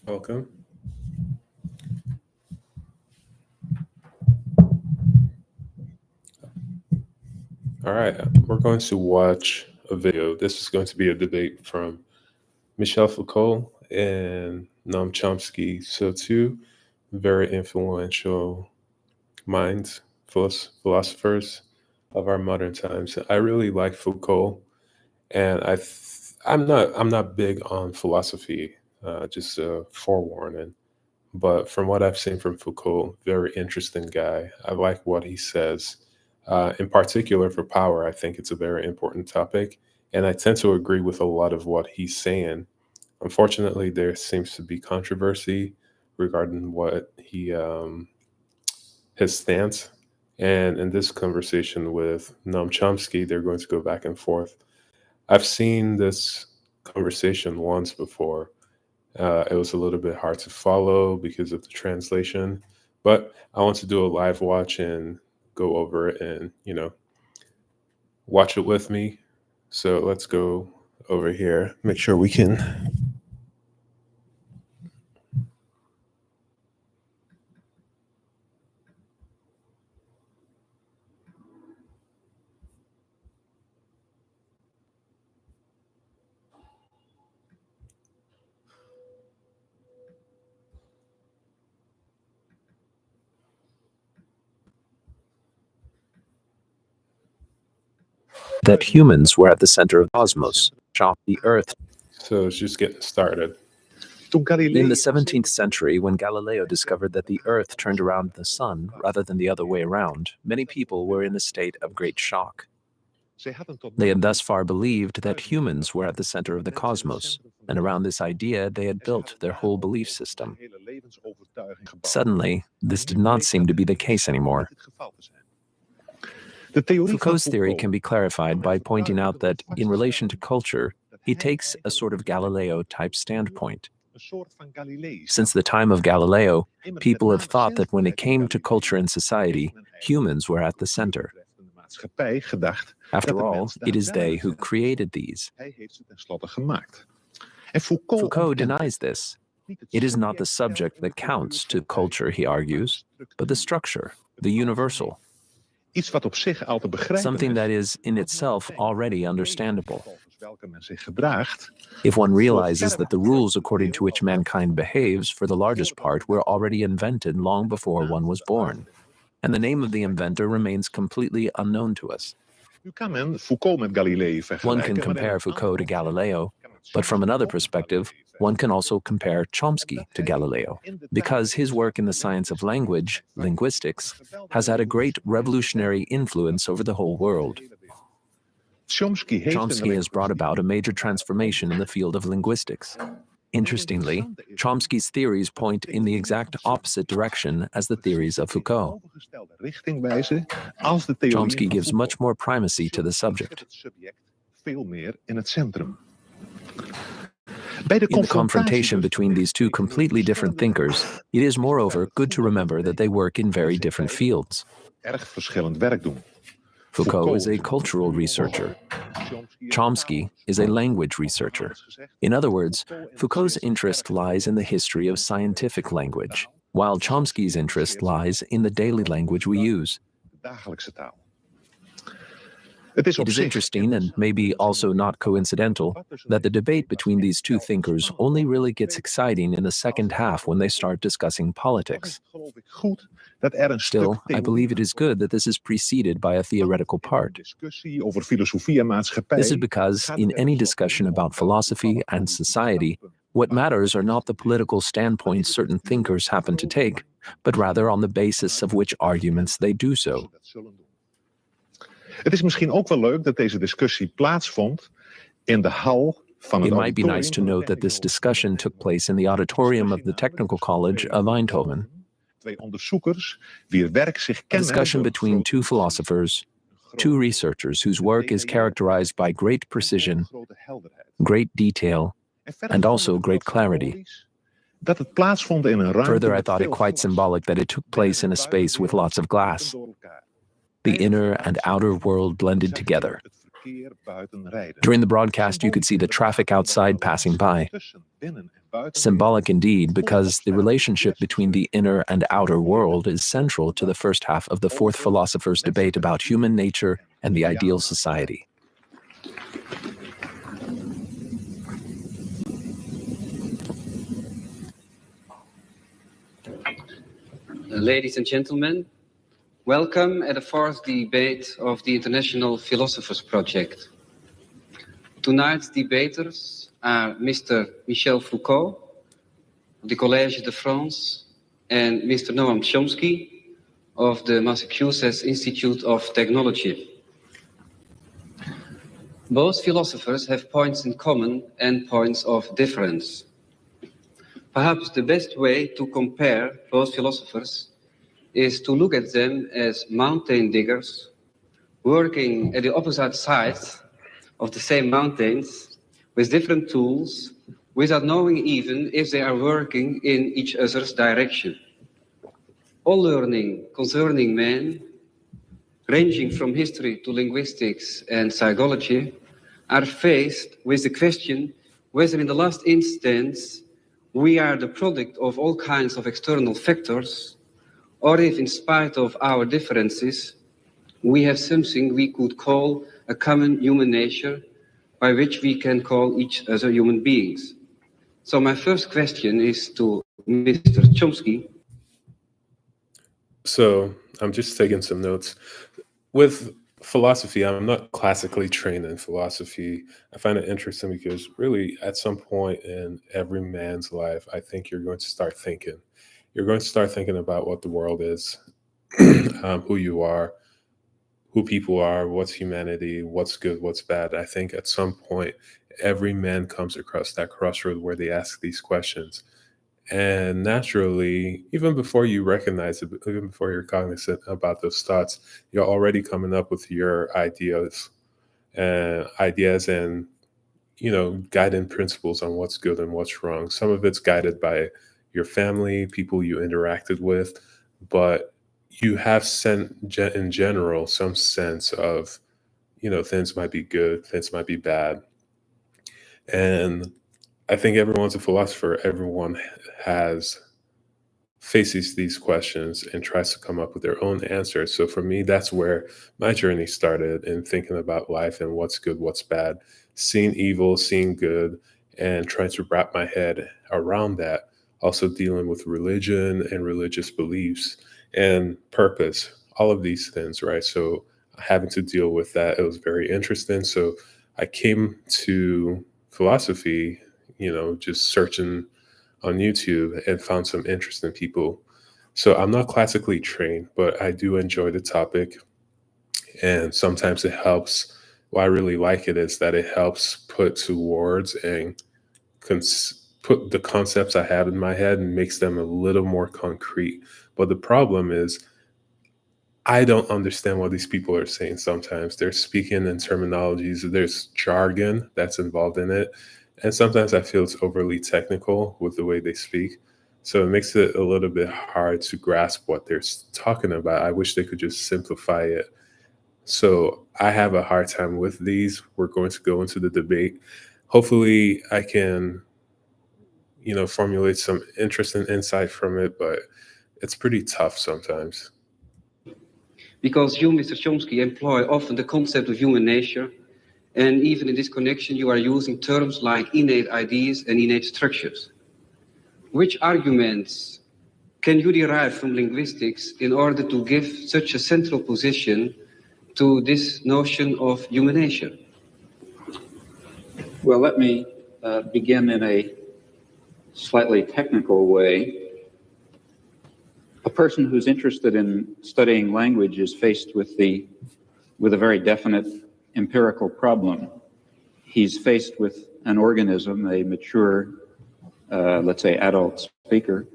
Welcome. All right, we're going to watch a video. This is going to be a debate from Michel Foucault and Noam Chomsky. So, two very influential minds, philosophers of our modern times. I really like Foucault, and I'm not big on philosophy. Just a forewarning. But from what I've seen from Foucault, very interesting guy. I like what he says. In particular, for power, I think it's a very important topic. And I tend to agree with a lot of what he's saying. Unfortunately, there seems to be controversy regarding what his stance. And in this conversation with Noam Chomsky, they're going to go back and forth. I've seen this conversation once before. It was a little bit hard to follow because of the translation, but I want to do a live watch and go over it and, watch it with me. So let's go over here, make sure we can. That humans were at the center of the cosmos, the Earth. So it's just getting started. In the 17th century, when Galileo discovered that the Earth turned around the Sun rather than the other way around, many people were in a state of great shock. They had thus far believed that humans were at the center of the cosmos, and around this idea they had built their whole belief system. Suddenly, this did not seem to be the case anymore. Foucault's theory can be clarified by pointing out that, in relation to culture, he takes a sort of Galileo-type standpoint. Since the time of Galileo, people have thought that when it came to culture and society, humans were at the center. After all, it is they who created these. Foucault denies this. It is not the subject that counts to culture, he argues, but the structure, the universal. Something that is in itself already understandable. If one realizes that the rules according to which mankind behaves, for the largest part, were already invented long before one was born, and the name of the inventor remains completely unknown to us. One can compare Foucault to Galileo, but from another perspective, one can also compare Chomsky to Galileo, because his work in the science of language, linguistics, has had a great revolutionary influence over the whole world. Chomsky has brought about a major transformation in the field of linguistics. Interestingly, Chomsky's theories point in the exact opposite direction as the theories of Foucault. Chomsky gives much more primacy to the subject. In the confrontation between these two completely different thinkers, it is moreover good to remember that they work in very different fields. Foucault is a cultural researcher. Chomsky is a language researcher. In other words, Foucault's interest lies in the history of scientific language, while Chomsky's interest lies in the daily language we use. It is interesting, and maybe also not coincidental, that the debate between these two thinkers only really gets exciting in the second half when they start discussing politics. Still, I believe it is good that this is preceded by a theoretical part. This is because, in any discussion about philosophy and society, what matters are not the political standpoints certain thinkers happen to take, but rather on the basis of which arguments they do so. Het is misschien ook wel leuk dat deze discussie plaatsvond in de hal van het It might be nice to note that this discussion took place in the auditorium of the Technical College of Eindhoven. Twee onderzoekers wier werk zich A discussion between two philosophers, two researchers whose work is characterized by great precision, great detail, and also great clarity. Further, I thought it quite symbolic that it took place in a space with lots of glass. The inner and outer world blended together. verkeer buiten rijden. During the broadcast, you could see the traffic outside passing by. Symbolic indeed, because the relationship between the inner and outer world is central to the first half of the fourth philosopher's debate about human nature and the ideal society. Ladies and gentlemen, welcome at the fourth debate of the International Philosophers Project. Tonight's debaters are Mr. Michel Foucault of the Collège de France and Mr. Noam Chomsky of the Massachusetts Institute of Technology. Both philosophers have points in common and points of difference. Perhaps the best way to compare both philosophers is to look at them as mountain diggers working at the opposite sides of the same mountains with different tools without knowing even if they are working in each other's direction. All learning concerning man, ranging from history to linguistics and psychology, are faced with the question whether in the last instance we are the product of all kinds of external factors, or if in spite of our differences, we have something we could call a common human nature by which we can call each other human beings. So my first question is to Mr. Chomsky. So I'm just taking some notes. With philosophy, I'm not classically trained in philosophy. I find it interesting because really at some point in every man's life, I think you're going to start thinking. You're going to start thinking about what the world is, who you are, who people are, what's humanity, what's good, what's bad. I think at some point, every man comes across that crossroad where they ask these questions. And naturally, even before you recognize it, even before you're cognizant about those thoughts, you're already coming up with your ideas and guiding principles on what's good and what's wrong. Some of it's guided by your family, people you interacted with, but you have in general some sense of, things might be good, things might be bad. And I think everyone's a philosopher. Everyone faces these questions and tries to come up with their own answers. So for me, that's where my journey started in thinking about life and what's good, what's bad, seeing evil, seeing good, and trying to wrap my head around that. Also dealing with religion and religious beliefs and purpose, all of these things, right? So having to deal with that, it was very interesting. So I came to philosophy, just searching on YouTube and found some interesting people. So I'm not classically trained, but I do enjoy the topic. And sometimes it helps. Why I really like it is that it helps put to words and put the concepts I have in my head and makes them a little more concrete. But the problem is I don't understand what these people are saying sometimes. They're speaking in terminologies, there's jargon that's involved in it. And sometimes I feel it's overly technical with the way they speak. So it makes it a little bit hard to grasp what they're talking about. I wish they could just simplify it. So I have a hard time with these. We're going to go into the debate. Hopefully I can, formulate some interesting insight from it, but it's pretty tough sometimes. Because you, Mr. Chomsky, employ often the concept of human nature, and even in this connection you are using terms like innate ideas and innate structures. Which arguments can you derive from linguistics in order to give such a central position to this notion of human nature? Well, let me begin in a slightly technical way. A person who's interested in studying language is faced with a very definite empirical problem. He's faced with an organism, a mature, let's say adult speaker,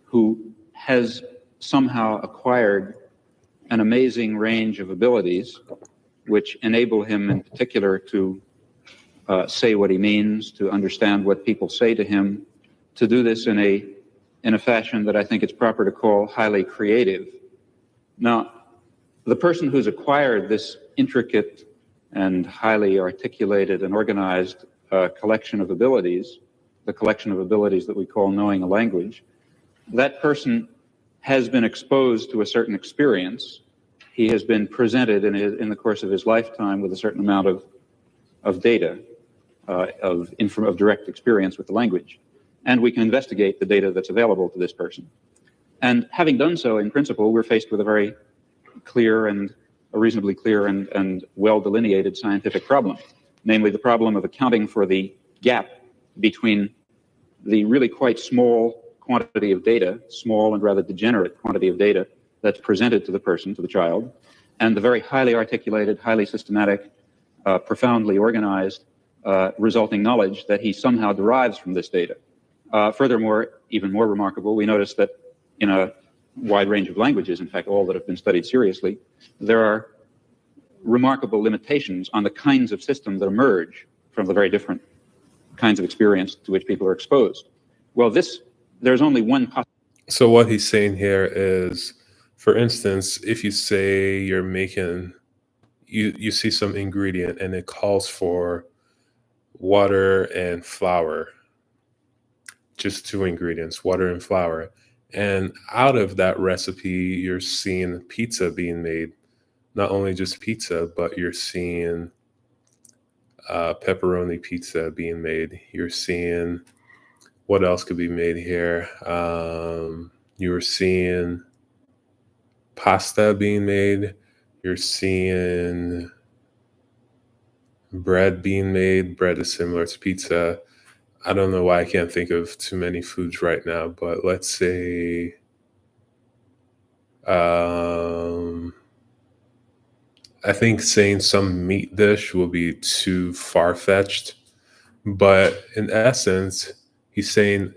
who has somehow acquired an amazing range of abilities which enable him in particular to say what he means, to understand what people say to him, to do this in a fashion that I think it's proper to call highly creative. Now, the person who's acquired this intricate and highly articulated and organized collection of abilities, the collection of abilities that we call knowing a language, that person has been exposed to a certain experience. He has been presented in the course of his lifetime with a certain amount of data, of direct experience with the language. And we can investigate the data that's available to this person. And having done so, in principle, we're faced with a very clear and a reasonably clear and well-delineated scientific problem, namely the problem of accounting for the gap between the really quite small quantity of data, small and rather degenerate quantity of data that's presented to the person, to the child, and the very highly articulated, highly systematic, profoundly organized, resulting knowledge that he somehow derives from this data. Furthermore, even more remarkable, we notice that in a wide range of languages, in fact, all that have been studied seriously, there are remarkable limitations on the kinds of systems that emerge from the very different kinds of experience to which people are exposed. Well, there's only one possibility. So what he's saying here is, for instance, if you say you're making, you see some ingredient and it calls for water and flour, just two ingredients, water and flour. And out of that recipe, you're seeing pizza being made. Not only just pizza, but you're seeing pepperoni pizza being made. You're seeing, what else could be made here? You're seeing pasta being made. You're seeing bread being made. Bread is similar to pizza. I don't know why I can't think of too many foods right now, but let's say I think saying some meat dish will be too far-fetched, but in essence, he's saying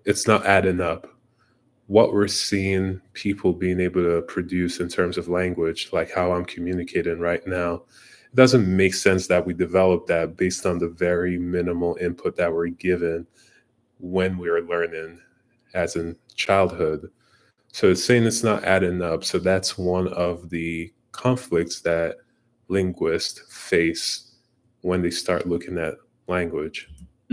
it's not adding up. What we're seeing people being able to produce in terms of language, like how I'm communicating right now, it doesn't make sense that we develop that based on the very minimal input that we're given when we are learning as in childhood. So it's saying it's not adding up. So that's one of the conflicts that linguists face when they start looking at language.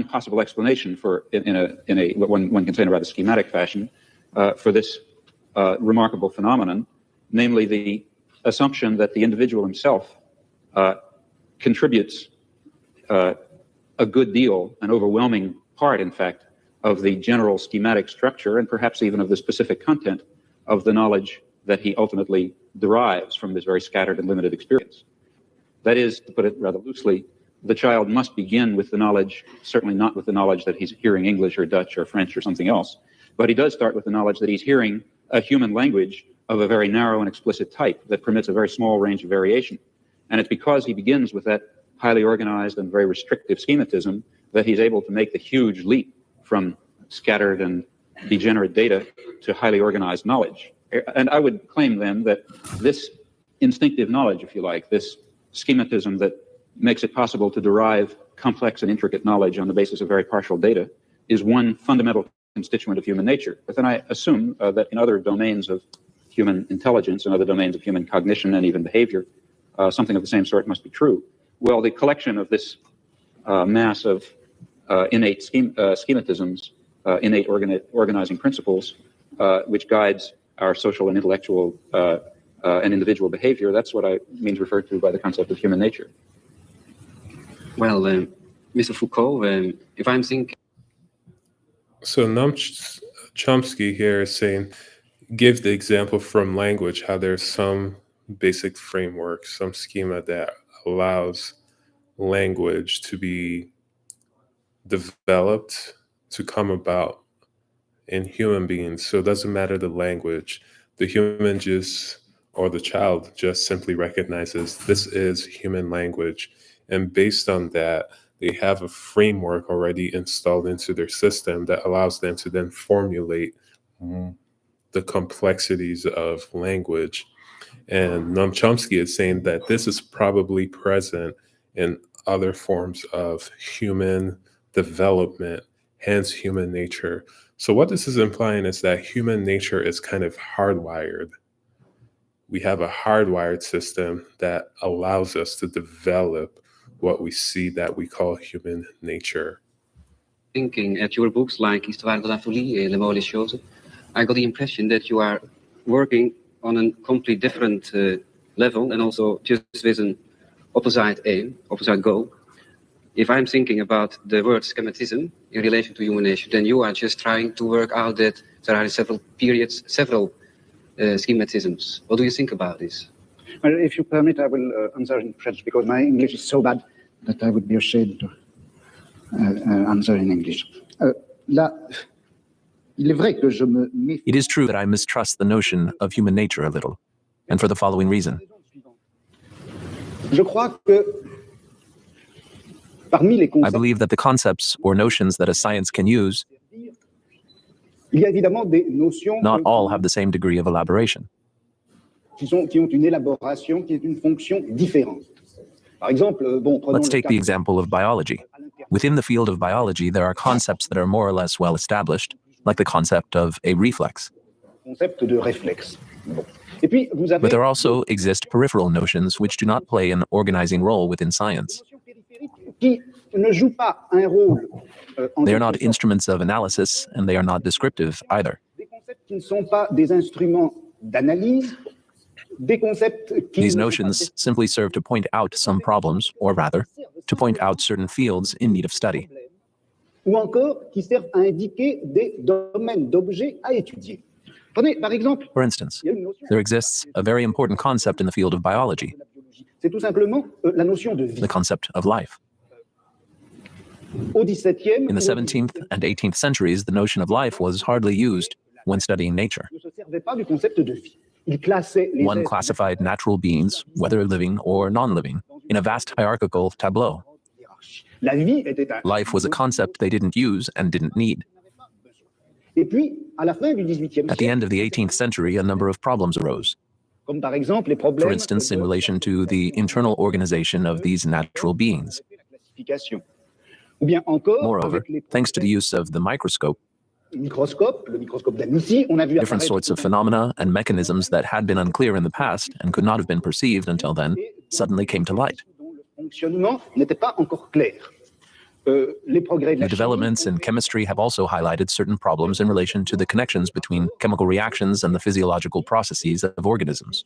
Possible explanation for in a what one can say in a rather schematic fashion for this remarkable phenomenon, namely the assumption that the individual himself contributes a good deal, an overwhelming part, in fact, of the general schematic structure and perhaps even of the specific content of the knowledge that he ultimately derives from this very scattered and limited experience. That is, to put it rather loosely, the child must begin with the knowledge, certainly not with the knowledge that he's hearing English or Dutch or French or something else, but he does start with the knowledge that he's hearing a human language of a very narrow and explicit type that permits a very small range of variation. And it's because he begins with that highly organized and very restrictive schematism that he's able to make the huge leap from scattered and degenerate data to highly organized knowledge. And I would claim then that this instinctive knowledge, if you like, this schematism that makes it possible to derive complex and intricate knowledge on the basis of very partial data, is one fundamental constituent of human nature. But then I assume that in other domains of human intelligence and other domains of human cognition and even behavior, something of the same sort must be true. Well, the collection of this mass of innate schematisms, innate organizing principles, which guides our social and intellectual and individual behavior, that's what I mean referred to by the concept of human nature. Well, Mr. Foucault, if I'm thinking... So Noam Chomsky here is saying, give the example from language, how there's some basic framework, some schema that allows language to be developed, to come about in human beings. So it doesn't matter the language. The human just, or the child just simply recognizes this is human language. And based on that, they have a framework already installed into their system that allows them to then formulate the complexities of language. And Noam Chomsky is saying that this is probably present in other forms of human development, hence human nature. So what this is implying is that human nature is kind of hardwired. we have a hardwired system that allows us to develop what we see that we call human nature. Thinking at your books like Histoire de la folie et Le mot les choses, I got the impression that you are working on a completely different level and also just with an opposite aim, opposite goal. If I'm thinking about the word schematism in relation to human nature, then you are just trying to work out that there are several periods, several schematisms. What do you think about this? Well, if you permit, I will answer in French because my English is so bad that I would be ashamed to answer in English. Là, il est vrai que je me méfie. It is true that I mistrust the notion of human nature a little, and for the following reason. Je crois que parmi les I concepts, believe that the concepts or notions that a science can use, il y a évidemment des notions not all have the same degree of elaboration. qui ont une élaboration qui est une fonction différente. Par exemple, bon, prenons Let's le take cas the example of biology. Within the field of biology, there are concepts that are more or less well established, like the concept of a reflex. concept de réflexe. Bon. Et puis, vous avez But there also exist peripheral notions which do not play an organizing role within science. des notions périphériques qui ne jouent pas un rôle en They are quelque not sorte, instruments of analysis, and they are not descriptive either. des concepts qui ne sont pas des instruments d'analyse, des concepts qui These ne sont pas notions simply serve to point out some problems, or rather, to point out certain fields in need of study. ou encore qui servent à indiquer des domaines d'objets à étudier. Prenez par exemple, For instance, il y a une notion there exists a very important concept in the field of biology, de la biologie. C'est tout simplement la notion de vie. the concept of life. Au XVIIe, In the 17th and 18th centuries, the notion of life was hardly used when studying nature. ne se servait pas du concept de vie. Il classait les One êtres classified natural beings, whether living or non-living, in a vast hierarchical tableau. hiérarchie. La vie était un Life was a concept they didn't use and didn't need. Et puis, à la fin du XVIIIe At the siècle, end of the 18th century, a number of problems arose. comme par exemple les problèmes For instance, in de relation to the internal organization of these natural beings. la classification. Ou bien encore, Moreover, avec les thanks to the use of the microscope, microscopes, le microscope d'Annecy, on a vu different apparaître sorts of phenomena and mechanisms that had been unclear in the past and could not have been perceived until then suddenly came to light. dont le fonctionnement n'était pas encore clair. Les progrès de la New developments in chimie chemistry have also highlighted certain problems in relation to the connections between chemical reactions and the physiological processes of organisms.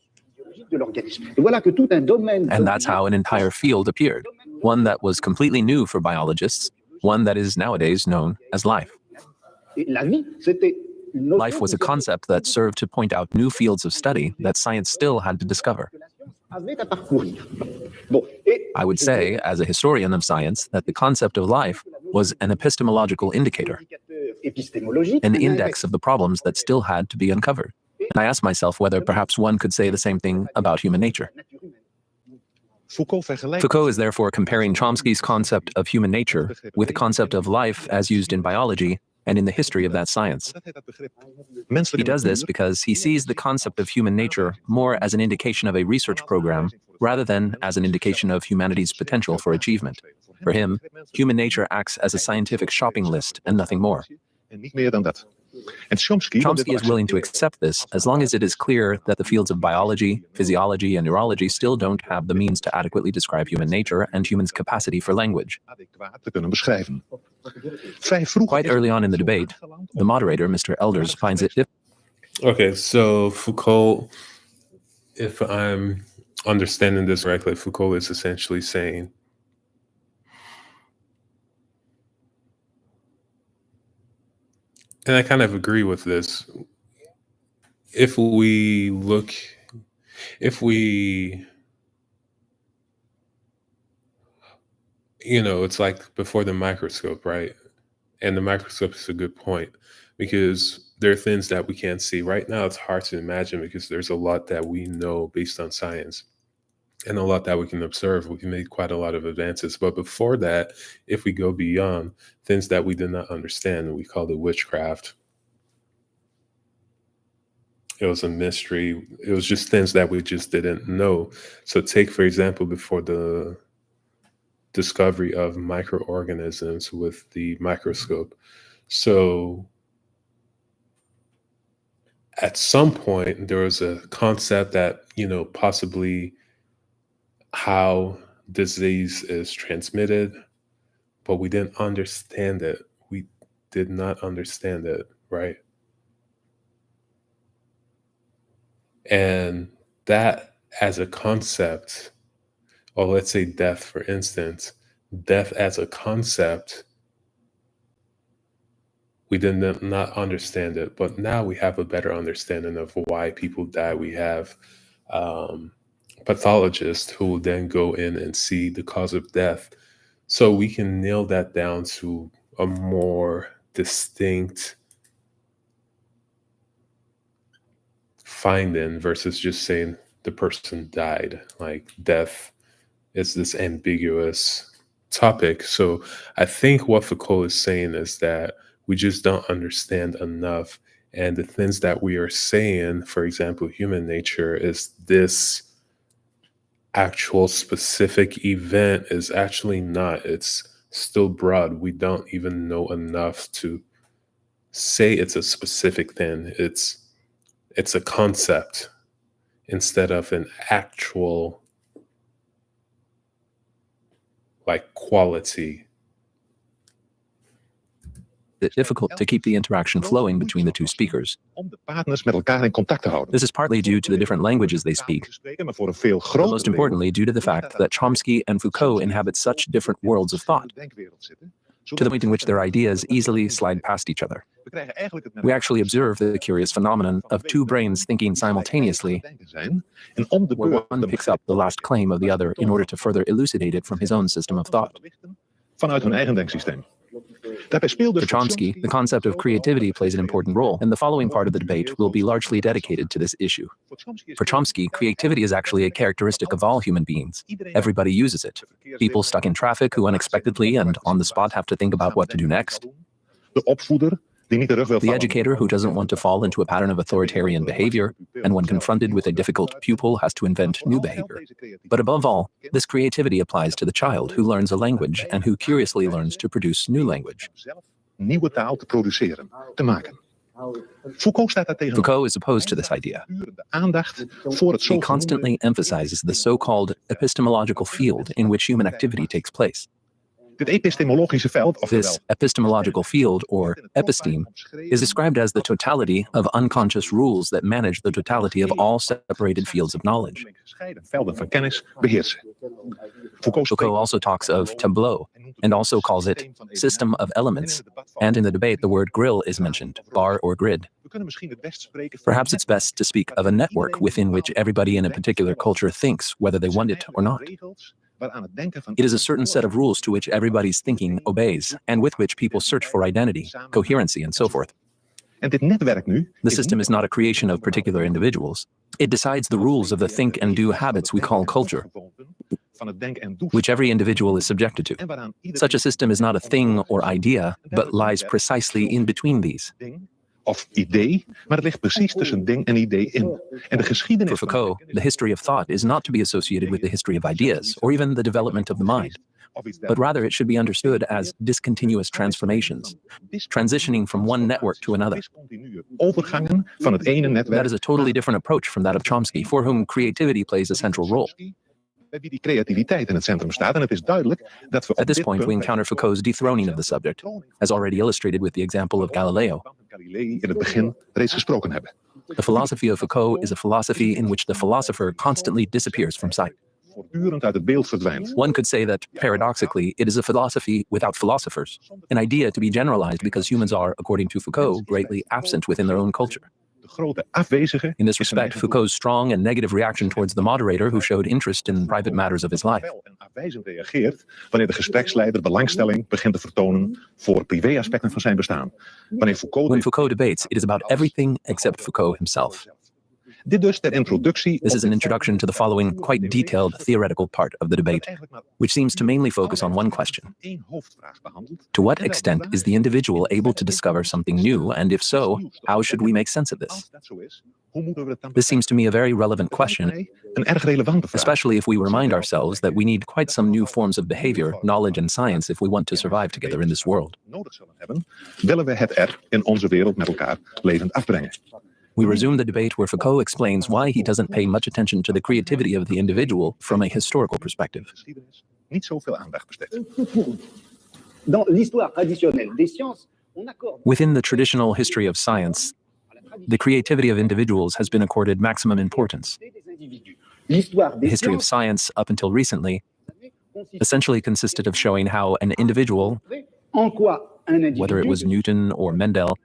de l'organisme. Et voilà que tout un domaine And that's how an entire field appeared, one that was completely new for biologists, one that is nowadays known as life. Et la vie, c'était une notion Life was a qui servait concept that served to point out new fields of study that science still had to discover. que la science avait à parcourir. Bon, et I would say, as a historian of science, that the concept of life was an epistemological indicator, indicateur épistémologique, an un index of the problems that still had to be uncovered. And I asked myself whether perhaps one could say the same thing about human nature. nature humaine. Foucault vergelijkt Foucault is therefore comparing Chomsky's concept of human nature with the concept of life as used in biology and in the history of that science. dat hij dat begrip menselijke He does this natuur because he sees the concept of human nature more as an indication of a research program rather than as an indication of humanity's potential for achievement. For him, human nature acts as a scientific shopping list and nothing more. en niet meer dan dat. En Chomsky, wil dit Chomsky is willing to accepteren. accept this as long as it is clear that the fields of biology, physiology, and neurology still don't have the means to adequately describe human nature and humans' capacity for language. adequaat te kunnen beschrijven. Vrij vroeg Quite is early er on in the debate, the moderator, Mr. Elders, finds it Okay, so Foucault, if I'm understanding this correctly, Foucault is essentially saying and I kind of agree with this. If we look, if we, it's like before the microscope, right? And the microscope is a good point because there are things that we can't see. Right now, it's hard to imagine because there's a lot that we know based on science and a lot that we can observe. We can make quite a lot of advances. But before that, if we go beyond things that we did not understand, we call it witchcraft. It was a mystery. It was just things that we just didn't know. So take, for example, before the discovery of microorganisms with the microscope. So at some point there was a concept that, possibly how disease is transmitted, but we didn't understand it. We did not understand it, right? And that as a concept, or let's say death, for instance, death as a concept, we did not understand it, but now we have a better understanding of why people die. We have pathologists who will then go in and see the cause of death. So we can nail that down to a more distinct finding versus just saying the person died. Like, death is this ambiguous topic. So I think what Foucault is saying is that we just don't understand enough. And the things that we are saying, for example, human nature is this actual specific event, is actually not. It's still broad. We don't even know enough to say it's a specific thing. It's a concept instead of an actual quality. It's difficult to keep the interaction flowing between the two speakers. Om de partners met elkaar in contact te houden. This is partly due to the different languages they speak, Maar voor een veel but groter most deel importantly due to the fact that Chomsky and Foucault inhabit such different worlds of thought, to the point in which their ideas easily slide past each other. We actually observe the curious phenomenon of two brains thinking simultaneously, where one picks up the last claim of the other in order to further elucidate it from his own system of thought. Vanuit hun eigen denksysteem. Daarbij speelt For Chomsky, the concept of creativity plays an important role, and the following part of the debate will be largely dedicated to this issue. For Chomsky, creativity is actually a characteristic of all human beings. Everybody uses it. People stuck in traffic who unexpectedly and on the spot have to think about what to do next. De opvoeder die niet terug wil The vallen. educator who doesn't want to fall into a pattern of authoritarian behavior, and when confronted with a difficult pupil has to invent new behavior. But above all, this creativity applies to the child who learns a language and who curiously learns to produce new language. Zelf nieuwe taal te produceren, te maken. Foucault staat daar tegen. Foucault is opposed to this idea. De aandacht voor het He constantly emphasizes the so-called epistemological field in which human activity takes place. Dit epistemologische veld, This epistemological field, or episteme, is described as the totality of unconscious rules that manage the totality of all separated fields of knowledge. gescheiden velden van kennis beheersen. Foucault also talks of tableau, and also calls it system of elements, and in the debate the word grill is mentioned, bar or grid. We kunnen misschien het best spreken van Perhaps it's best to speak of a network within which everybody in a particular culture thinks, whether they want it or not. regels waaraan het denken van It is a certain set of rules to which everybody's thinking obeys, and with which people search for identity, coherency, and so forth. En dit netwerk nu The system is not a creation of particular individuals. It decides the rules of the think and do habits we call culture, van het denken en doen which every individual is subjected to. en waaraan iedereen Such a system is not a thing or idea, but lies precisely in between these. ding of idee, maar het ligt precies tussen ding en idee in. En de geschiedenis For Foucault, the history of thought is not to be associated with the history of ideas, or even the development of the mind, but rather it should be understood as discontinuous transformations, transitioning from one network to another. discontinue overgangen van het ene That netwerk is a totally different approach from that of Chomsky, for whom creativity plays a central role. bij wie die creativiteit in het centrum staat. En het is duidelijk dat we At this point, we encounter Foucault's dethroning of the subject, as already illustrated with the example of Galileo. Galilei in het begin reeds gesproken hebben. The philosophy of Foucault is a philosophy in which the philosopher constantly disappears from sight. Voortdurend uit het beeld verdwijnt. One could say that, paradoxically, it is a philosophy without philosophers, an idea to be generalized because humans are, according to Foucault, greatly absent within their own culture. De grote afwezige In this respect, Foucault's strong and negative reaction towards the moderator who showed interest in private matters of his life. fel en afwijzend reageert wanneer de gespreksleider belangstelling begint te vertonen voor privéaspecten van zijn bestaan. Wanneer Foucault When Foucault debates, it is about everything except Foucault himself. dit dus ter introductie. This is an introduction to the following quite detailed theoretical part of the debate, which seems to mainly focus on one question. Eén hoofdvraag behandeld. To what extent is the individual able to discover something new, and if so, how should we make sense of this? Als dat zo is, hoe moeten we het dan This seems to me a very relevant question, een erg relevante vraag. especially if we remind ourselves that we need quite some new forms of behavior, knowledge, and science if we want to survive together in this world. Nodig zullen hebben, willen we het er in onze wereld met elkaar levend afbrengen. We resume the debate where Foucault explains why he doesn't pay much attention to the creativity of the individual from a historical perspective. Geschiedenis niet zoveel aandacht besteedt. Dans l'histoire traditionnelle des sciences, on accorde Within the traditional history of science, the creativity of individuals has been accorded maximum importance. des individus. L'histoire The des history of sciences science, up until recently, consiste essentially consisted of showing how an individual, en quoi un individu, whether it was Newton or Mendel,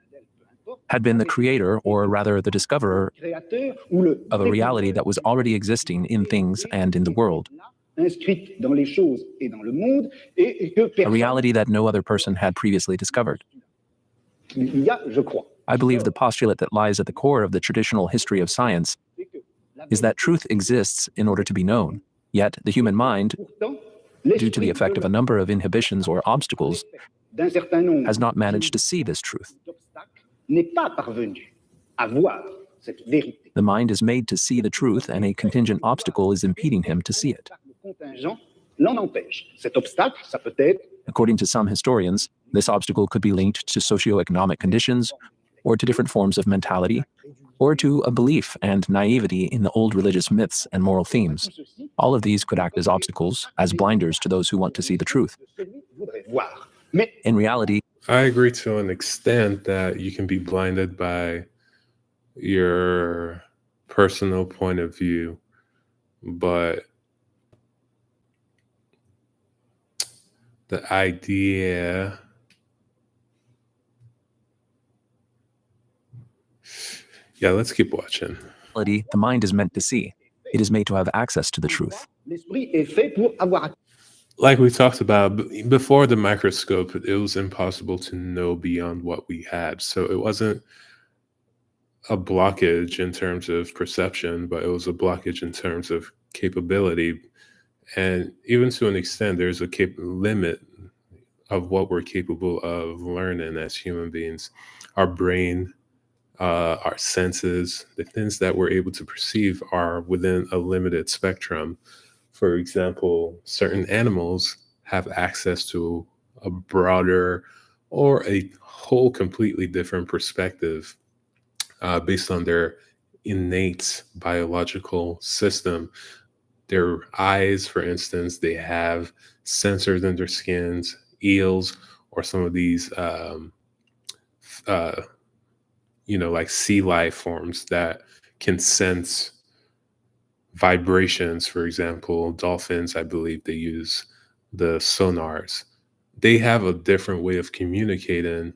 had been the creator, or rather the discoverer, créateur ou le of a reality that was already existing in things and in the world, inscrite dans les choses et dans le monde, et que a personne, reality that no other person had previously discovered. il y a, je crois, I believe the postulate that lies at the core of the traditional history of science c'est que la is that truth exists in order to be known. Yet, the human mind, pourtant, due to the effect of a number of inhibitions or obstacles, d'un certain nombre has not managed to see this truth. d'obstacles n'est pas parvenu à voir cette vérité. The mind is made to see the truth, and a contingent obstacle is impeding him to see it. Le contingent l'en empêche. Cet obstacle, ça peut être According to some historians, this obstacle could be linked to socioeconomic conditions, or to different forms of mentality, or to a belief and naivety in the old religious myths and moral themes. ceci, All of these could act as obstacles, as blinders to those who want to see the truth. celui qui voudrait voir. Mais In reality, I agree to an extent that you can be blinded by your personal point of view, but the idea, yeah, let's keep watching. the mind is meant to see. It is made to have access to the truth. l'esprit est fait pour avoir Like we talked about before the microscope, it was impossible to know beyond what we had. So it wasn't a blockage in terms of perception, but it was a blockage in terms of capability. And even to an extent, there's a limit of what we're capable of learning as human beings. Our brain, our senses, the things that we're able to perceive are within a limited spectrum. For example, certain animals have access to a broader or a whole completely different perspective based on their innate biological system. Their eyes, for instance, they have sensors in their skins, eels, or some of these, like sea life forms that can sense vibrations. For example, dolphins, I believe they use the sonars. They have a different way of communicating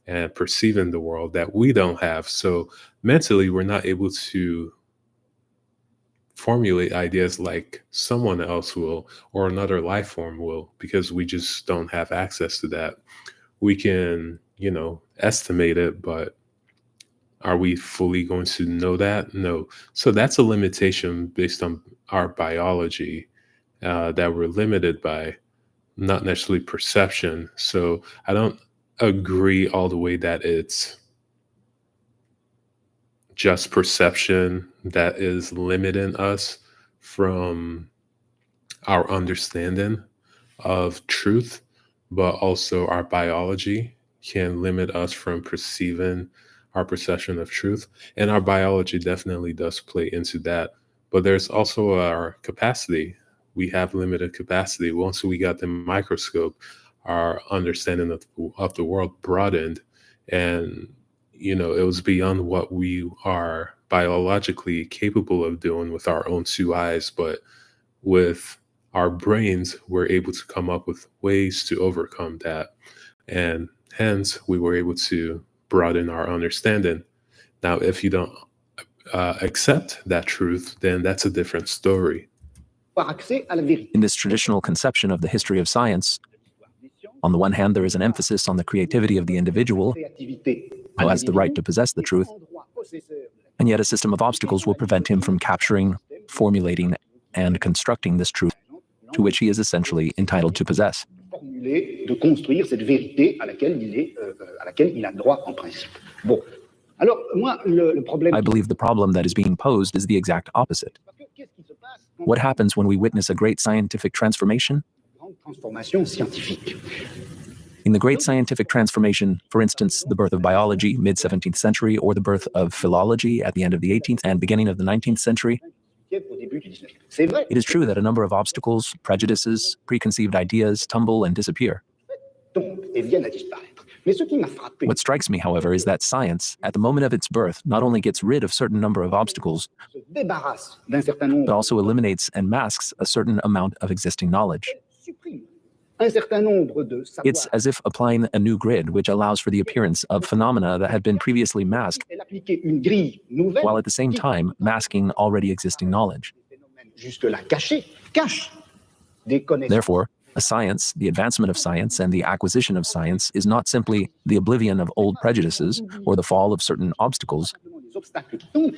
and perceiving the world that we don't have. So mentally, we're not able to formulate ideas like someone else will or another life form will, because we just don't have access to that. We can, estimate it, but are we fully going to know that? No. So that's a limitation based on our biology that we're limited by, not necessarily perception. So I don't agree all the way that it's just perception that is limiting us from our understanding of truth, but also our biology can limit us from perceiving our perception of truth. And our biology definitely does play into that. But there's also our capacity. We have limited capacity. Once we got the microscope, our understanding of the world broadened, and it was beyond what we are biologically capable of doing with our own two eyes. But with our brains, we're able to come up with ways to overcome that. And hence, we were able to broaden our understanding. Now, if you don't accept that truth, then that's a different story. In this traditional conception of the history of science, on the one hand, there is an emphasis on the creativity of the individual, who has the right to possess the truth, and yet a system of obstacles will prevent him from capturing, formulating, and constructing this truth, to which he is essentially entitled to possess. De construire cette vérité à laquelle il a droit en principe. Bon. Alors, moi, le problème... I believe the problem that is being posed is the exact opposite. What happens when we witness a great scientific transformation? Transformation scientifique. In the great scientific transformation, for instance, the birth of biology, mid-17th century, or the birth of philology at the end of the 18th and beginning of the 19th century, it is true that a number of obstacles, prejudices, preconceived ideas tumble and disappear. What strikes me, however, is that science, at the moment of its birth, not only gets rid of a certain number of obstacles, but also eliminates and masks a certain amount of existing knowledge. It's as if applying a new grid which allows for the appearance of phenomena that had been previously masked, while at the same time masking already existing knowledge. Therefore, a science, the advancement of science and the acquisition of science is not simply the oblivion of old prejudices or the fall of certain obstacles. It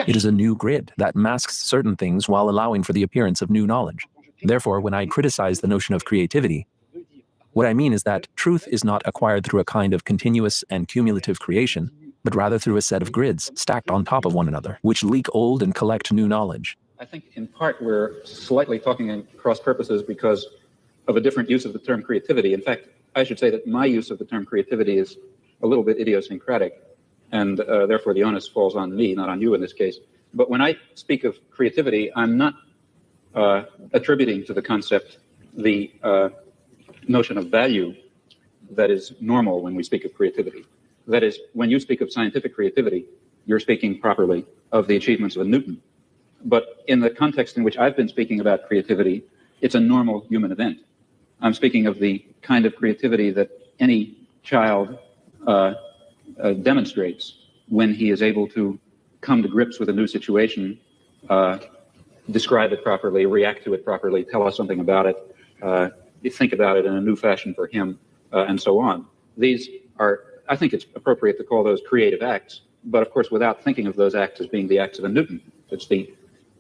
is a new grid that masks certain things while allowing for the appearance of new knowledge. Therefore, when I criticize the notion of creativity, what I mean is that truth is not acquired through a kind of continuous and cumulative creation, but rather through a set of grids stacked on top of one another, which leak old and collect new knowledge. I think in part we're slightly talking in cross purposes because of a different use of the term creativity. In fact, I should say that my use of the term creativity is a little bit idiosyncratic, and therefore the onus falls on me, not on you in this case. But when I speak of creativity, I'm not attributing to the concept the notion of value that is normal when we speak of creativity. That is, when you speak of scientific creativity, you're speaking properly of the achievements of a Newton. But in the context in which I've been speaking about creativity, it's a normal human event. I'm speaking of the kind of creativity that any child demonstrates when he is able to come to grips with a new situation, describe it properly, react to it properly, tell us something about it, think about it in a new fashion for him, and so on. These are, I think it's appropriate to call those creative acts, but of course without thinking of those acts as being the acts of a Newton. It's the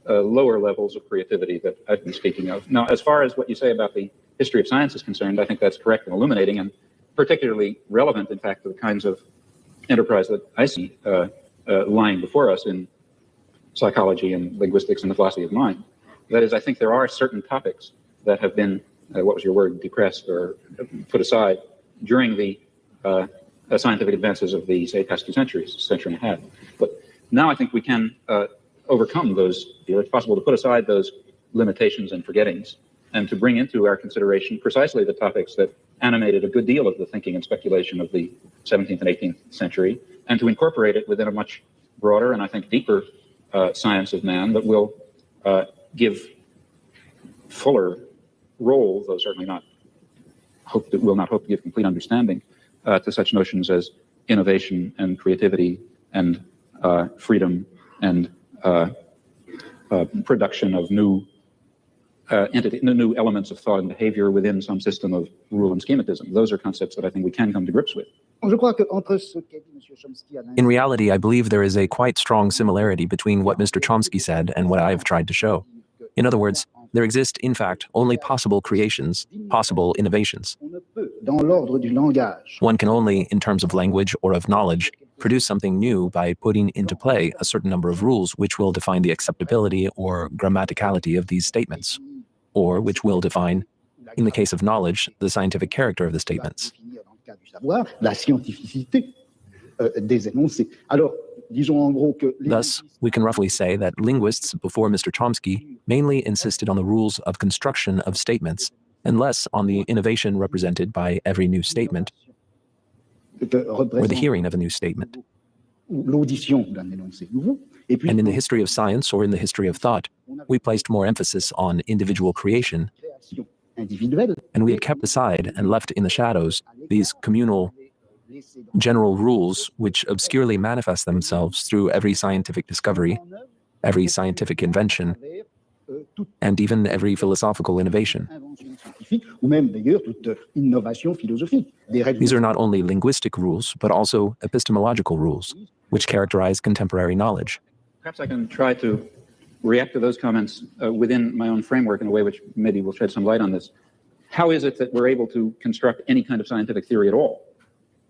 lower levels of creativity that I've been speaking of. Now, as far as what you say about the history of science is concerned, I think that's correct and illuminating, and particularly relevant, in fact, to the kinds of enterprise that I see lying before us in psychology and linguistics and the philosophy of mind. That is, I think there are certain topics that have been, what was your word, depressed or put aside during the scientific advances of the, say, past 2 centuries, century and a half. But now I think we can overcome those, it's possible to put aside those limitations and forgettings and to bring into our consideration precisely the topics that animated a good deal of the thinking and speculation of the 17th and 18th century, and to incorporate it within a much broader and I think deeper science of man that will give fuller role, though certainly not will not hope to give complete understanding to such notions as innovation and creativity and freedom and production of new new elements of thought and behavior within some system of rule and schematism. Those are concepts that I think we can come to grips with. In reality, I believe there is a quite strong similarity between what Mr. Chomsky said and what I have tried to show. In other words, there exist, in fact, only possible creations, possible innovations. One can only, in terms of language or of knowledge, produce something new by putting into play a certain number of rules which will define the acceptability or grammaticality of these statements, or which will define, in the case of knowledge, the scientific character of the statements. Thus, we can roughly say that linguists before Mr. Chomsky mainly insisted on the rules of construction of statements, and less on the innovation represented by every new statement, or the hearing of a new statement. And in the history of science or in the history of thought, we placed more emphasis on individual creation, and we had kept aside and left in the shadows these communal general rules which obscurely manifest themselves through every scientific discovery, every scientific invention, and even every philosophical innovation. These are not only linguistic rules, but also epistemological rules, which characterize contemporary knowledge. Perhaps I can try to react to those comments within my own framework in a way which maybe will shed some light on this. How is it that we're able to construct any kind of scientific theory at all?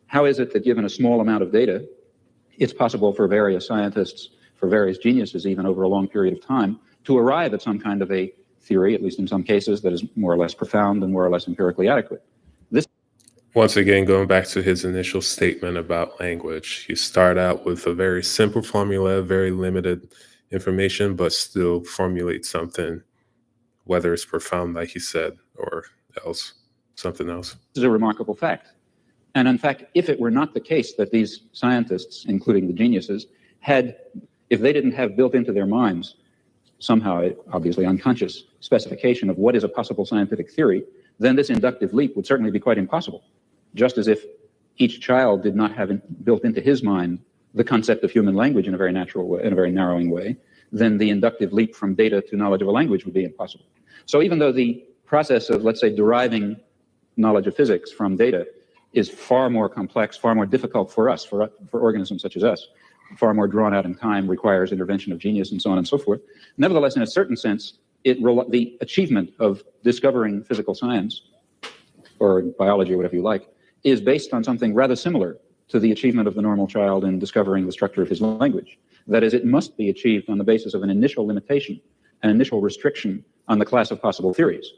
How is it that given a small amount of data, it's possible for various scientists, for various geniuses even over a long period of time, to arrive at some kind of a theory, at least in some cases, that is more or less profound and more or less empirically adequate. Once again, going back to his initial statement about language, you start out with a very simple formula, very limited information, but still formulate something, whether it's profound, like he said, or something else. This is a remarkable fact. And in fact, if it were not the case that these scientists, including the geniuses, if they didn't have built into their minds somehow, obviously unconscious specification of what is a possible scientific theory, then this inductive leap would certainly be quite impossible. Just as if each child did not have built into his mind the concept of human language in a very natural way, in a very narrowing way, then the inductive leap from data to knowledge of a language would be impossible. So even though the process of, let's say, deriving knowledge of physics from data is far more complex, far more difficult for us, for organisms such as us, far more drawn out in time, requires intervention of genius and so on and so forth. Nevertheless, in a certain sense, the achievement of discovering physical science, or biology or whatever you like, is based on something rather similar to the achievement of the normal child in discovering the structure of his language. That is, it must be achieved on the basis of an initial limitation, an initial restriction on the class of possible theories.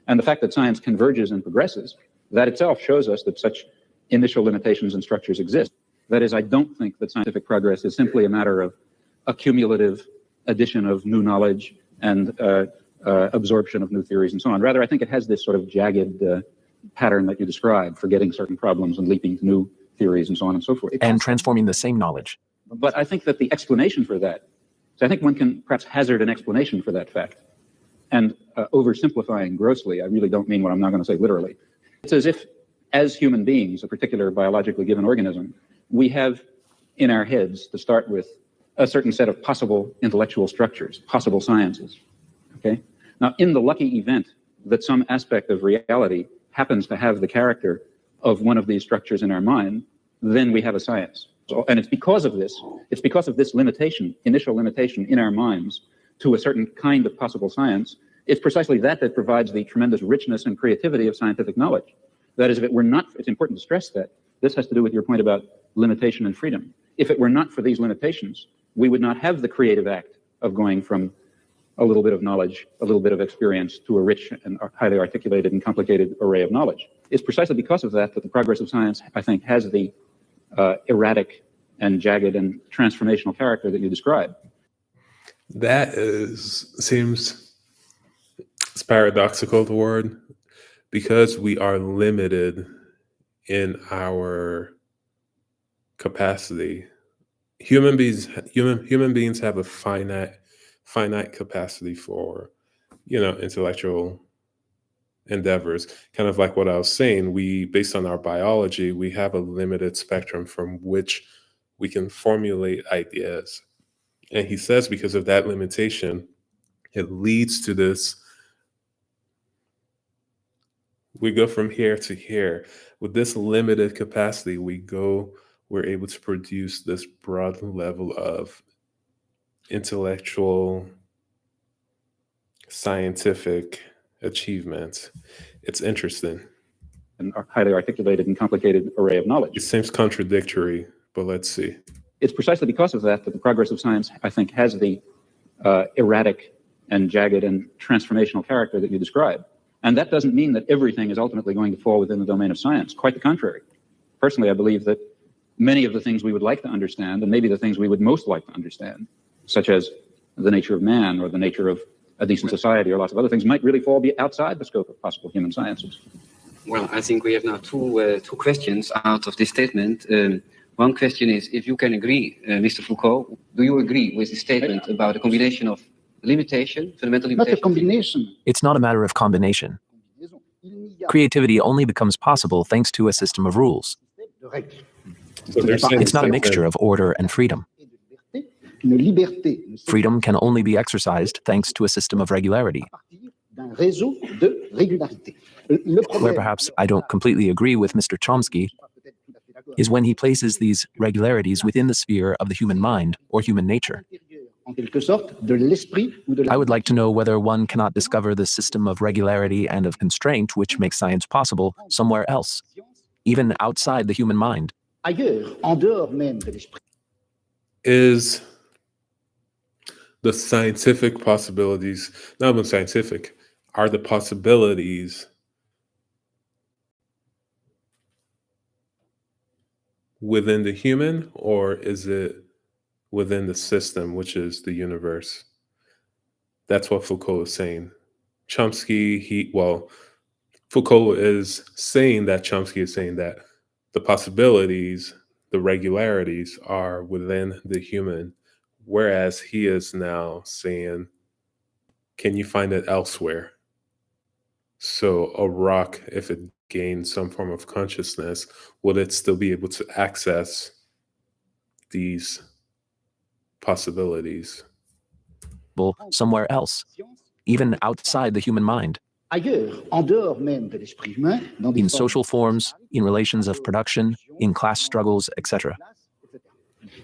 And the fact that science converges and progresses, that itself shows us that such initial limitations and structures exist. That is, I don't think that scientific progress is simply a matter of accumulative addition of new knowledge and absorption of new theories and so on. Rather, I think it has this sort of jagged pattern that you described for getting certain problems and leaping to new theories and so on and so forth. And transforming the same knowledge. But I think that the explanation for that, so I think one can perhaps hazard an explanation for that fact. And oversimplifying grossly, I really don't mean what I'm not going to say literally. It's as if, as human beings, a particular biologically given organism, we have in our heads, to start with, a certain set of possible intellectual structures, possible sciences. Okay? Now, in the lucky event that some aspect of reality happens to have the character of one of these structures in our mind, then we have a science. So, and it's because of this limitation, initial limitation in our minds to a certain kind of possible science, it's precisely that provides the tremendous richness and creativity of scientific knowledge. That is, if it were not, it's important to stress that, this has to do with your point about limitation and freedom. If it were not for these limitations, we would not have the creative act of going from a little bit of knowledge, a little bit of experience, to a rich and highly articulated and complicated array of knowledge. It's precisely because of that the progress of science, I think, has the erratic and jagged and transformational character that you describe. That seems it's paradoxical, the word, because we are limited in our capacity. Human beings have a finite capacity for, intellectual endeavors. Kind of like what I was saying, based on our biology, we have a limited spectrum from which we can formulate ideas. And he says because of that limitation, it leads to this. We go from here to here. With this limited capacity, we're able to produce this broad level of intellectual, scientific achievements. It's interesting. And a highly articulated and complicated array of knowledge. It seems contradictory, but let's see. It's precisely because of that the progress of science, I think, has the erratic and jagged and transformational character that you describe. And that doesn't mean that everything is ultimately going to fall within the domain of science. Quite the contrary. Personally, I believe that many of the things we would like to understand, and maybe the things we would most like to understand, such as the nature of man or the nature of a decent society or lots of other things, might really fall outside the scope of possible human sciences. Well, I think we have now two questions out of this statement. One question is, if you can agree, Mr. Foucault, do you agree with the statement about a combination of limitation, fundamental limitation? Not a combination. It's not a matter of combination. Creativity only becomes possible thanks to a system of rules. So they're saying It's not a the same mixture thing. of order and freedom. Freedom can only be exercised thanks to a system of regularity. Where perhaps I don't completely agree with Mr. Chomsky is when he places these regularities within the sphere of the human mind or human nature. I would like to know whether one cannot discover the system of regularity and of constraint which makes science possible somewhere else, even outside the human mind. Is the scientific possibilities, not even scientific, are the possibilities within the human, or is it within the system, which is the universe? That's what Foucault is saying. Foucault is saying that Chomsky is saying that the possibilities, the regularities are within the human, whereas he is now saying, can you find it elsewhere? So a rock, if it gained some form of consciousness, will it still be able to access these possibilities? Somewhere else, even outside the human mind, in social forms, in relations of production, in class struggles, etc.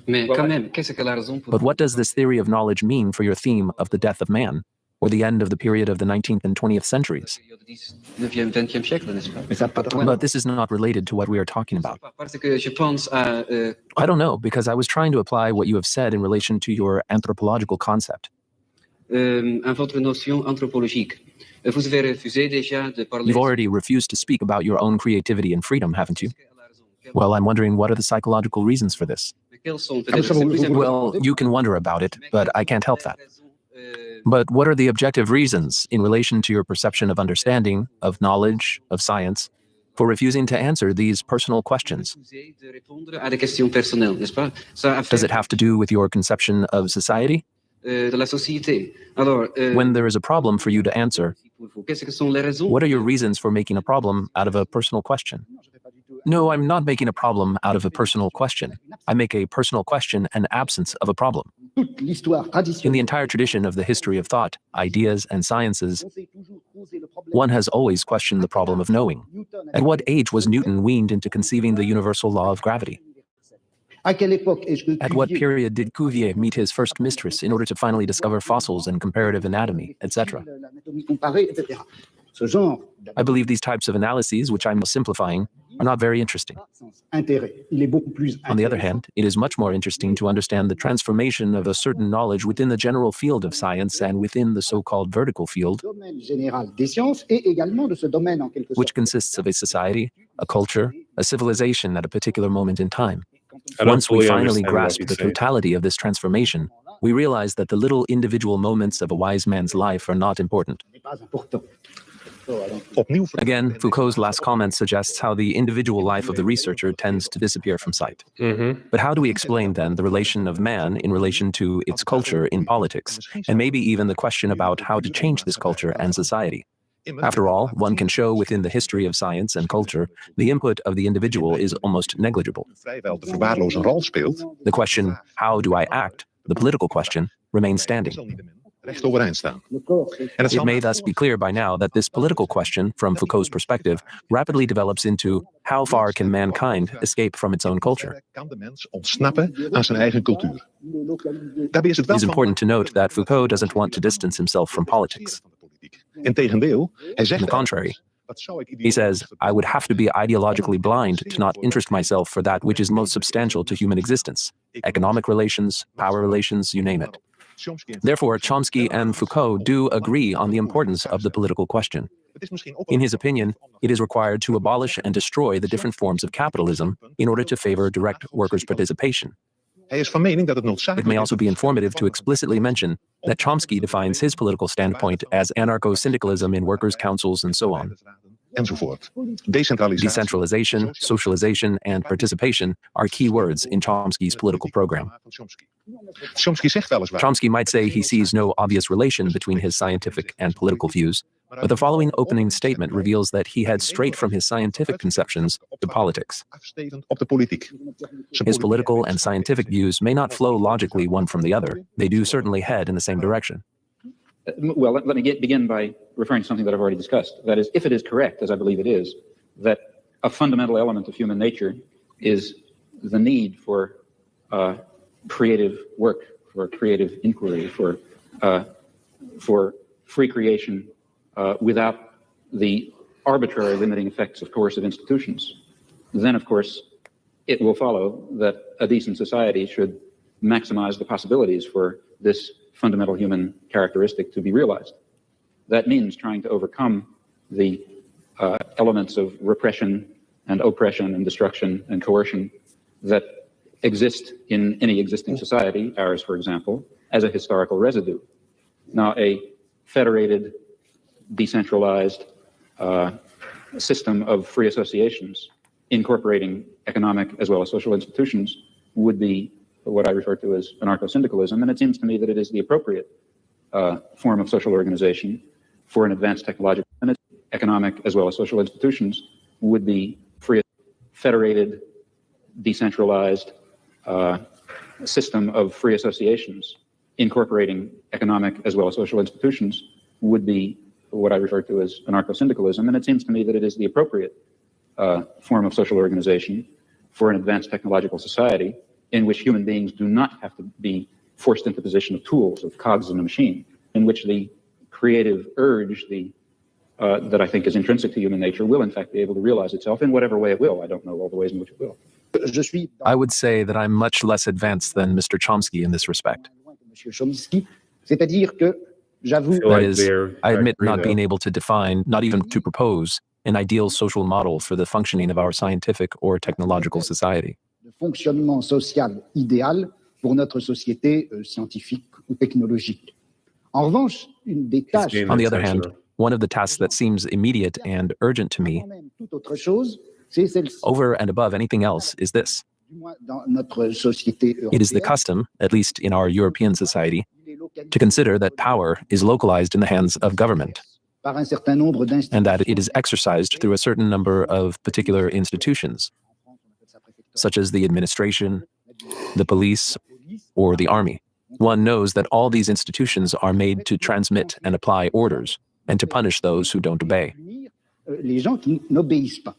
But what does this theory of knowledge mean for your theme of the death of man, or the end of the period of the 19th and 20th centuries? But this is not related to what we are talking about. I don't know, because I was trying to apply what you have said in relation to your anthropological concept. You've already refused to speak about your own creativity and freedom, haven't you? Well, I'm wondering, what are the psychological reasons for this? Well, you can wonder about it, but I can't help that. But what are the objective reasons in relation to your perception of understanding, of knowledge, of science, for refusing to answer these personal questions? Does it have to do with your conception of society? When there is a problem for you to answer, what are your reasons for making a problem out of a personal question? No, I'm not making a problem out of a personal question. I make a personal question an absence of a problem. In the entire tradition of the history of thought, ideas, and sciences, one has always questioned the problem of knowing. At what age was Newton weaned into conceiving the universal law of gravity? At what period did Cuvier meet his first mistress in order to finally discover fossils and comparative anatomy, etc.? I believe these types of analyses, which I'm simplifying, are not very interesting. On the other hand, it is much more interesting to understand the transformation of a certain knowledge within the general field of science and within the so-called vertical field, which consists of a society, a culture, a civilization at a particular moment in time. Once we finally grasp the totality of this transformation, we realize that the little individual moments of a wise man's life are not important. Again, Foucault's last comment suggests how the individual life of the researcher tends to disappear from sight. But how do we explain then the relation of man in relation to its culture in politics, and maybe even the question about how to change this culture and society? After all, one can show within the history of science and culture, the input of the individual is almost negligible. The question, how do I act, the political question, remains standing. It may thus be clear by now that this political question, from Foucault's perspective, rapidly develops into how far can mankind escape from its own culture. It is important to note that Foucault doesn't want to distance himself from politics. On the contrary, he says, I would have to be ideologically blind to not interest myself for that which is most substantial to human existence, economic relations, power relations, you name it. Therefore, Chomsky and Foucault do agree on the importance of the political question. In his opinion, it is required to abolish and destroy the different forms of capitalism in order to favor direct workers' participation. It may also be informative to explicitly mention that Chomsky defines his political standpoint as anarcho-syndicalism in workers' councils and so on. Decentralization, socialization, and participation are key words in Chomsky's political program. Chomsky might say he sees no obvious relation between his scientific and political views, but the following opening statement reveals that he heads straight from his scientific conceptions to politics. His political and scientific views may not flow logically one from the other. They do certainly head in the same direction. Well, let me begin by referring to something that I've already discussed. That is, if it is correct, as I believe it is, that a fundamental element of human nature is the need for creative work, for creative inquiry, for free creation without the arbitrary limiting effects of coercive institutions, then, of course, it will follow that a decent society should maximize the possibilities for this fundamental human characteristic to be realized. That means trying to overcome the elements of repression and oppression and destruction and coercion that exist in any existing society, ours, for example, as a historical residue. Now, a federated, decentralized system of free associations incorporating economic as well as social institutions would be what I refer to as anarcho-syndicalism, and it seems to me that it is the appropriate form of social organization for an advanced technological and economic as well as social institutions would be free, federated, decentralized system of free associations incorporating economic as well as social institutions would be what I refer to as anarcho-syndicalism, and it seems to me that it is the appropriate form of social organization for an advanced technological society in which human beings do not have to be forced into the position of tools, of cogs in a machine, in which the creative urge, that I think is intrinsic to human nature, will in fact be able to realize itself in whatever way it will. I don't know all the ways in which it will. I would say that I'm much less advanced than Mr. Chomsky in this respect. C'est-à-dire que j'avoue. That is, I admit not being able to define, not even to propose, an ideal social model for the functioning of our scientific or technological society. Le fonctionnement social idéal pour notre société scientifique ou technologique. En revanche, une des tâches. On the other hand, one of the tasks that seems immediate and urgent to me, Toute autre chose, c'est celle-ci. over and above anything else, is this. Du moins dans notre société It is the européenne, custom, at least in our European society, to consider that power is localized in the hands of government, par un certain nombre and that it is exercised through a certain number of particular institutions, such as the administration, the police, or the army. One knows that all these institutions are made to transmit and apply orders, and to punish those who don't obey. les gens qui n'obéissent pas.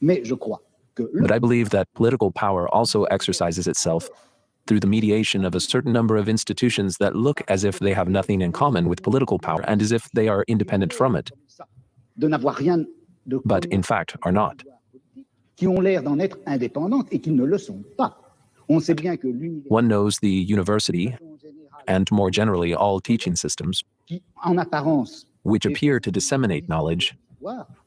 Mais je crois que But I believe that political power also exercises itself through the mediation of a certain number of institutions that look as if they have nothing in common with political power and as if they are independent from it, de n'avoir rien de but in fact are not. qui ont l'air d'en être indépendantes et qui ne le sont pas. On sait bien que l'université One knows the university, and more generally all teaching systems, qui, en apparence, which appear to disseminate knowledge,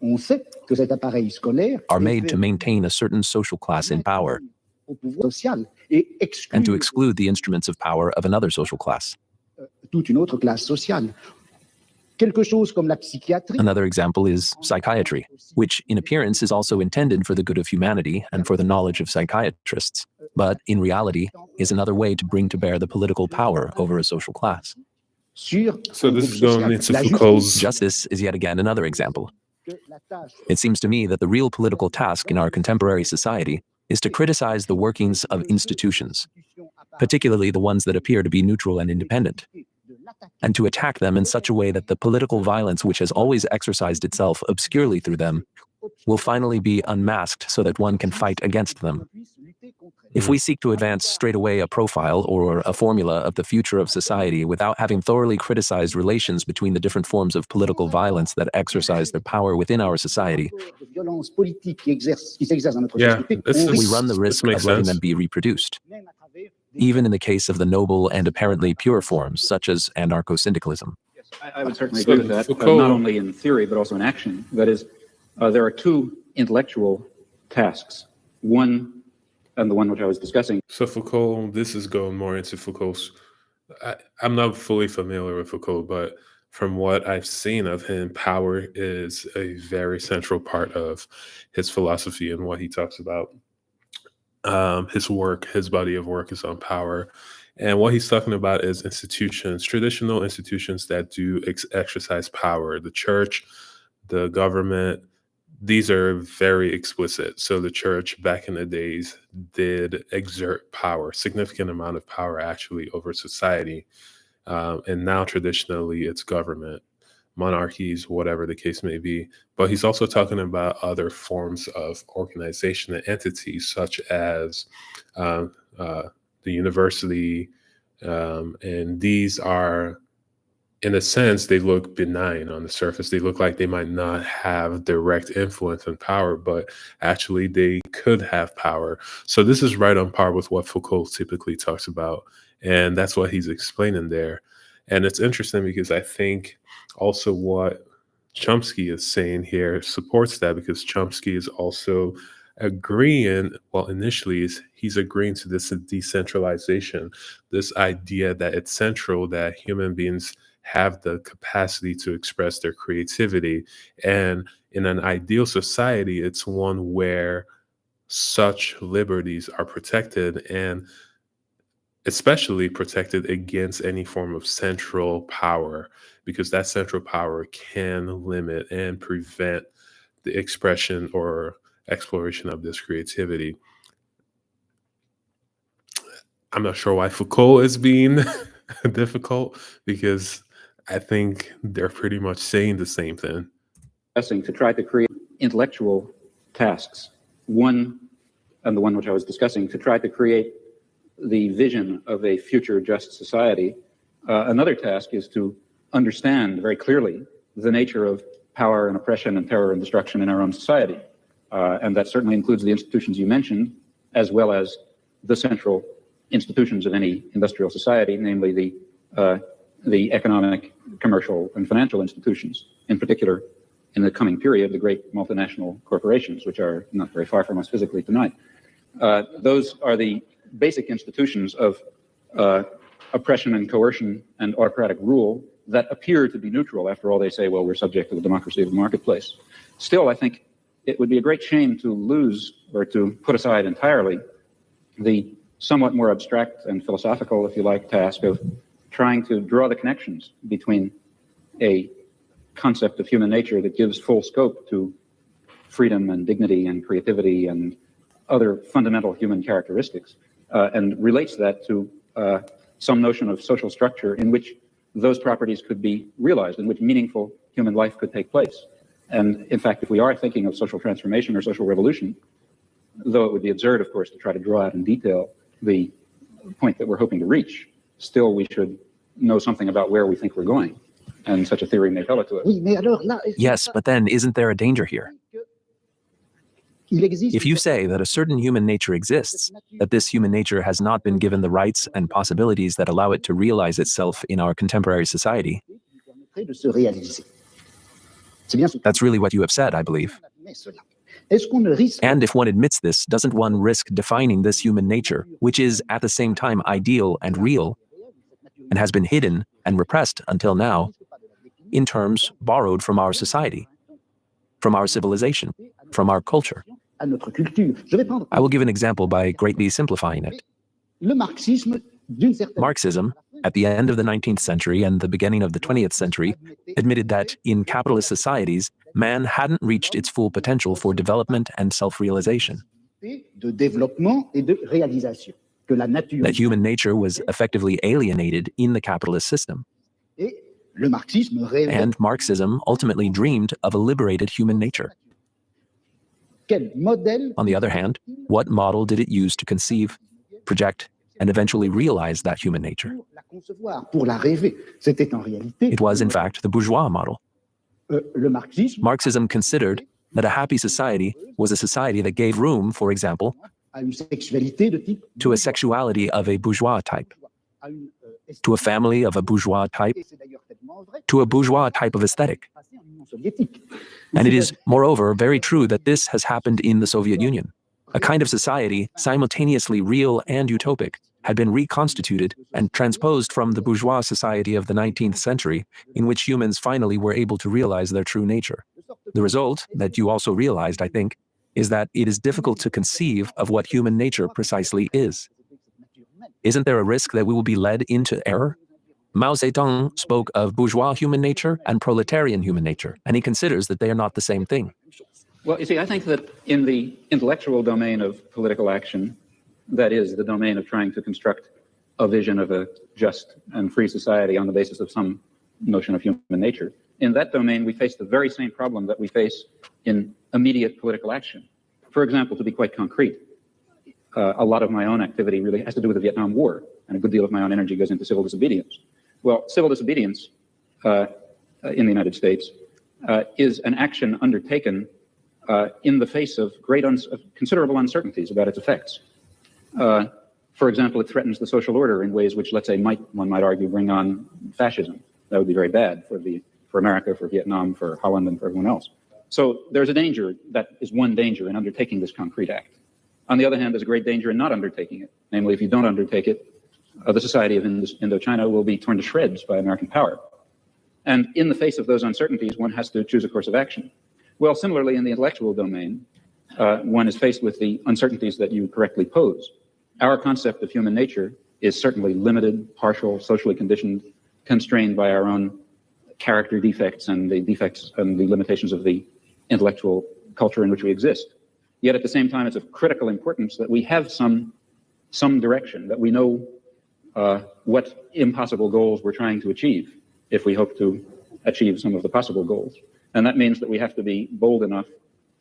on sait que cet appareil scolaire are est made fait to maintain a certain social class in power au pouvoir social et and to exclut exclude the instruments of power of another social class. toute une autre classe sociale. Quelque chose comme la psychiatrie. Another example is psychiatry, which in appearance is also intended for the good of humanity and for the knowledge of psychiatrists, but in reality is another way to bring to bear the political power over a social class. Sur So un this groupe is going social. into La Foucault's. Justice is yet again another example. justice, la tâche It seems to me that the real political task in our contemporary society is to criticize the workings of institutions, particularly the ones that appear to be neutral and independent, and to attack them in such a way that the political violence which has always exercised itself obscurely through them will finally be unmasked so that one can fight against them. If we seek to advance straight away a profile or a formula of the future of society without having thoroughly criticized relations between the different forms of political violence that exercise their power within our society, de violence politique qui s'exerce dans notre Yeah, société, this on is- we run the this risk makes of letting sense. them be reproduced, même à travers des even in the case of the noble and apparently pure forms, such as anarcho-syndicalism. Yes, I would certainly So agree with that, Foucault- not only in theory, but also in action. That is, there are two intellectual tasks. One, and the one which I was discussing, So Foucault, this is going more into Foucault's. I'm not fully familiar with Foucault, but from what I've seen of him, power is a very central part of his philosophy and what he talks about. His work, his body of work is on power. And what he's talking about is institutions, traditional institutions that do exercise power. The church, the government, these are very explicit. So the church back in the days did exert power, significant amount of power actually over society. And now traditionally it's government, monarchies, whatever the case may be. But he's also talking about other forms of organization and entities such as the university. And these are, in a sense, they look benign on the surface. They look like they might not have direct influence and power, but actually they could have power. So this is right on par with what Foucault typically talks about. And that's what he's explaining there. And it's interesting because I think also what Chomsky is saying here supports that, because Chomsky is also agreeing, well, initially he's agreeing to this decentralization, this idea that it's central that human beings have the capacity to express their creativity. And in an ideal society, it's one where such liberties are protected, and especially protected against any form of central power, because that central power can limit and prevent the expression or exploration of this creativity. I'm not sure why Foucault is being difficult, because I think they're pretty much saying the same thing. To try to create intellectual tasks. One, and the one which I was discussing, to try to create the vision of a future just society. Another task is to understand very clearly the nature of power and oppression and terror and destruction in our own society. And that certainly includes the institutions you mentioned, as well as the central institutions of any industrial society, namely the economic, commercial, and financial institutions, in particular, in the coming period, the great multinational corporations, which are not very far from us physically tonight. Those are the basic institutions of oppression and coercion and autocratic rule that appear to be neutral. After all, they say, well, we're subject to the democracy of the marketplace. Still, I think it would be a great shame to lose or to put aside entirely the somewhat more abstract and philosophical, if you like, task of trying to draw the connections between a concept of human nature that gives full scope to freedom and dignity and creativity and other fundamental human characteristics, and relates that to some notion of social structure in which those properties could be realized, in which meaningful human life could take place. And in fact, if we are thinking of social transformation or social revolution, though it would be absurd, of course, to try to draw out in detail the point that we're hoping to reach, still we should know something about where we think we're going. And such a theory may tell it to us. Yes, but then isn't there a danger here? If you say that a certain human nature exists, that this human nature has not been given the rights and possibilities that allow it to realize itself in our contemporary society, that's really what you have said, I believe. And if one admits this, doesn't one risk defining this human nature, which is at the same time ideal and real, and has been hidden and repressed until now, in terms borrowed from our society, from our civilization, from our culture? I will give an example by greatly simplifying it. Marxism, at the end of the 19th century and the beginning of the 20th century, admitted that in capitalist societies, man hadn't reached its full potential for development and self-realization. That human nature was effectively alienated in the capitalist system. And Marxism ultimately dreamed of a liberated human nature. On the other hand, what model did it use to conceive, project, and eventually realize that human nature? It was, in fact, the bourgeois model. Marxism considered that a happy society was a society that gave room, for example, to a sexuality of a bourgeois type, to a family of a bourgeois type, to a bourgeois type of aesthetic. And it is, moreover, very true that this has happened in the Soviet Union. A kind of society, simultaneously real and utopic, had been reconstituted and transposed from the bourgeois society of the 19th century, in which humans finally were able to realize their true nature. The result, that you also realized, I think, is that it is difficult to conceive of what human nature precisely is. Isn't there a risk that we will be led into error? Mao Zedong spoke of bourgeois human nature and proletarian human nature, and he considers that they are not the same thing. Well, you see, I think that in the intellectual domain of political action, that is, the domain of trying to construct a vision of a just and free society on the basis of some notion of human nature, in that domain we face the very same problem that we face in immediate political action. For example, to be quite concrete, a lot of my own activity really has to do with the Vietnam War, and a good deal of my own energy goes into civil disobedience. Well, civil disobedience in the United States is an action undertaken in the face of considerable uncertainties about its effects. For example, it threatens the social order in ways which, let's say, one might argue, bring on fascism. That would be very bad for America, for Vietnam, for Holland, and for everyone else. So there's a danger, that is one danger in undertaking this concrete act. On the other hand, there's a great danger in not undertaking it. Namely, if you don't undertake it, the society of Indochina will be torn to shreds by American power. And in the face of those uncertainties, one has to choose a course of action. Well, similarly, in the intellectual domain, one is faced with the uncertainties that you correctly pose. Our concept of human nature is certainly limited, partial, socially conditioned, constrained by our own character defects and the limitations of the intellectual culture in which we exist. Yet at the same time, it's of critical importance that we have some direction, that we know what impossible goals we're trying to achieve if we hope to achieve some of the possible goals. And that means that we have to be bold enough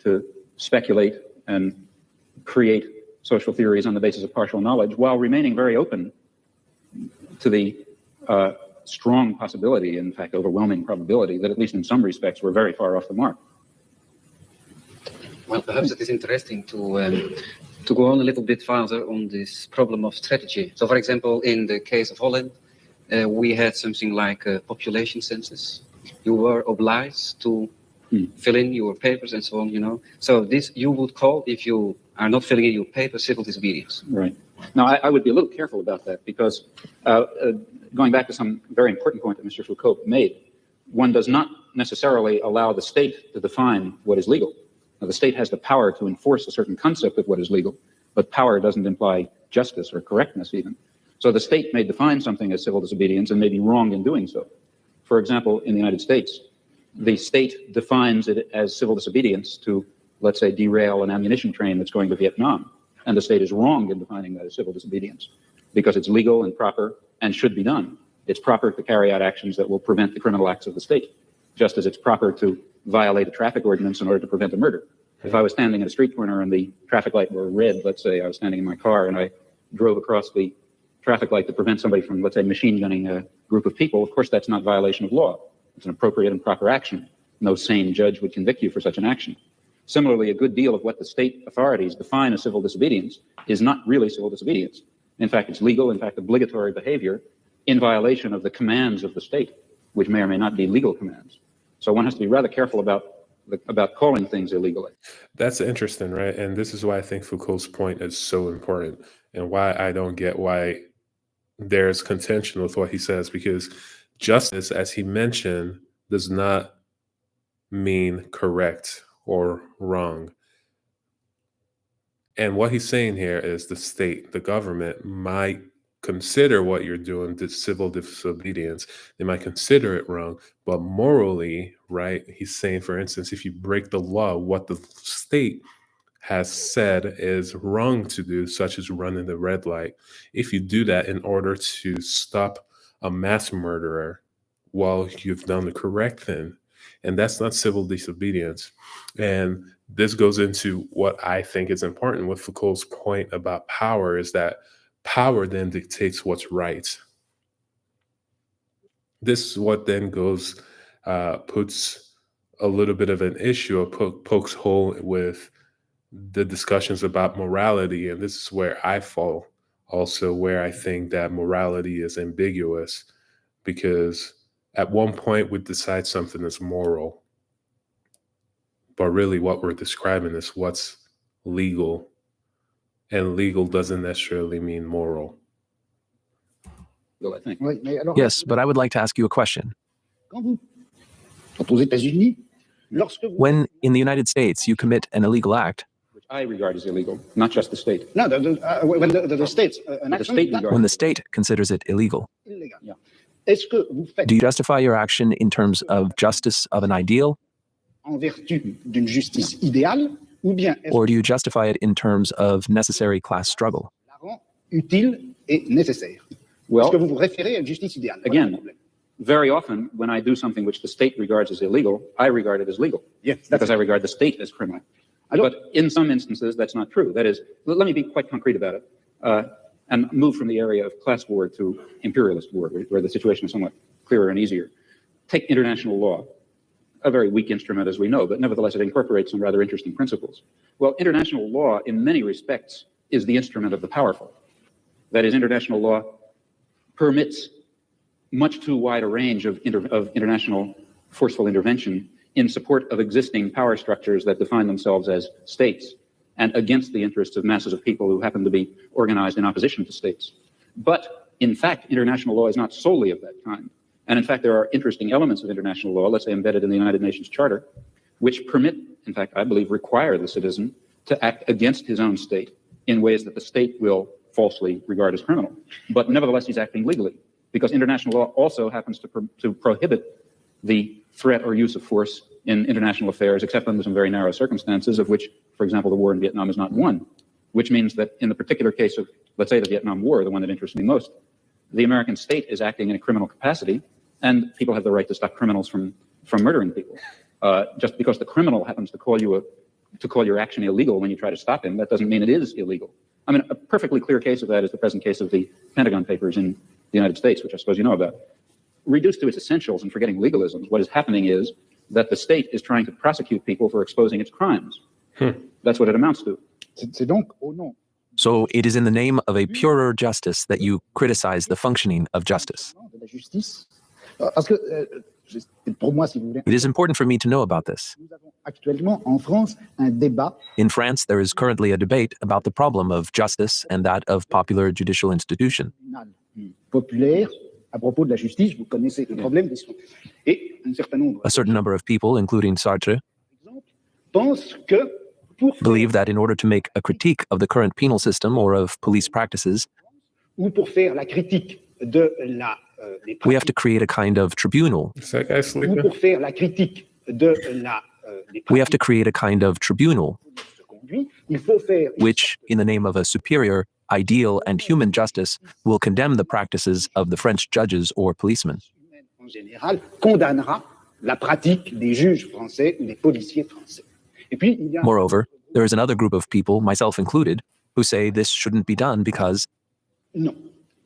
to speculate and create social theories on the basis of partial knowledge while remaining very open to the strong possibility, in fact, overwhelming probability, that at least in some respects, we're very far off the mark. Well, perhaps it is interesting to go on a little bit further on this problem of strategy. So, for example, in the case of Holland, we had something like a population census. You were obliged to fill in your papers and so on, you know. So this you would call, if you are not filling in your papers, civil disobedience. Right. Now, I would be a little careful about that because going back to some very important point that Mr. Foucault made, one does not necessarily allow the state to define what is legal. Now, the state has the power to enforce a certain concept of what is legal, but power doesn't imply justice or correctness even. So the state may define something as civil disobedience and may be wrong in doing so. For example, in the United States, the state defines it as civil disobedience to, let's say, derail an ammunition train that's going to Vietnam. And the state is wrong in defining that as civil disobedience because it's legal and proper and should be done. It's proper to carry out actions that will prevent the criminal acts of the state, just as it's proper to violate a traffic ordinance in order to prevent a murder. If I was standing at a street corner and the traffic light were red, let's say I was standing in my car and I drove across the traffic light to prevent somebody from, let's say, machine gunning a group of people, of course, that's not violation of law. It's an appropriate and proper action. No sane judge would convict you for such an action. Similarly, a good deal of what the state authorities define as civil disobedience is not really civil disobedience. In fact, it's legal, in fact, obligatory behavior in violation of the commands of the state, which may or may not be legal commands. So one has to be rather careful about calling things illegally. That's interesting, right? And this is why I think Foucault's point is so important and why I don't get why there's contention with what he says, because justice, as he mentioned, does not mean correct or wrong. And what he's saying here is the state, the government might consider what you're doing, the civil disobedience. They might consider it wrong, but morally, right? He's saying, for instance, if you break the law, what the state has said is wrong to do, such as running the red light. If you do that in order to stop a mass murderer, well, you've done the correct thing. And that's not civil disobedience. And this goes into what I think is important with Foucault's point about power, is that power then dictates what's right. This is what then goes, puts a little bit of an issue, or pokes hole with the discussions about morality. And this is where I fall also, where I think that morality is ambiguous, because at one point we decide something is moral, but really what we're describing is what's legal. And legal doesn't necessarily mean moral. Well, I think. Yes, but I would like to ask you a question. When in the United States you commit an illegal act, Which I regard as illegal, not just the state. No, when the state, The state regards when the state considers it illegal, illegal. Est-ce que vous faites do you justify your action in terms of justice of an ideal, en vertu d'une justice idéale, ou bien est-ce or do you justify it in terms of necessary class struggle? que la rend utile et nécessaire? Well, Est-ce que vous vous référez à une justice idéale? Voilà again, le problème. very often when I do something which the state regards as illegal, I regard it as legal Yes, because I regard the state as criminal. But in some instances, that's not true. That is, let me be quite concrete about it and move from the area of class war to imperialist war, where the situation is somewhat clearer and easier. Take international law, a very weak instrument as we know, but nevertheless it incorporates some rather interesting principles. Well, international law in many respects is the instrument of the powerful. That is, international law permits much too wide a range of international forceful intervention in support of existing power structures that define themselves as states and against the interests of masses of people who happen to be organized in opposition to states. But in fact, international law is not solely of that kind. And in fact, there are interesting elements of international law, let's say embedded in the United Nations Charter, which permit, in fact, I believe, require the citizen to act against his own state in ways that the state will falsely regard as criminal. But nevertheless, he's acting legally, because international law also happens to prohibit the threat or use of force in international affairs, except under some very narrow circumstances, of which, for example, the war in Vietnam is not one, which means that in the particular case of, let's say, the Vietnam War, the one that interests me most, the American state is acting in a criminal capacity, and people have the right to stop criminals from murdering people. Just because the criminal happens to call your action illegal when you try to stop him, that doesn't mean it is illegal. I mean, a perfectly clear case of that is the present case of the Pentagon Papers in the United States, which I suppose you know about. Reduced to its essentials and forgetting legalisms, what is happening is that the state is trying to prosecute people for exposing its crimes. That's what it amounts to. C'est donc au nom So it is in the name of a purer justice that you criticize the functioning of justice. de la justice. Parce que, pour moi, si vous voulez, It is important for me to know about this. nous avons actuellement en France un débat In France, there is currently a debate about the problem of justice and that of popular judicial institution. populaire à propos de la justice. Vous connaissez le problème des et un certain nombre A certain number of people, including Sartre, pensent que pour faire, believe that in order to make a critique of the current penal system or of police practices, ou pour faire la critique de la des we have to pratiques, create a kind of tribunal. Is that guy ou sleeping? pour faire la critique de la des We have to pratiques create a kind of tribunal, de ce conduit, il faut faire which, in the name of a superior, ideal, and human justice, will condemn the practices of the French judges or policemen. en général condamnera la pratique des juges français ou des policiers français. Et puis il y a Moreover, there is another group of people, myself included, who say this shouldn't be done because non.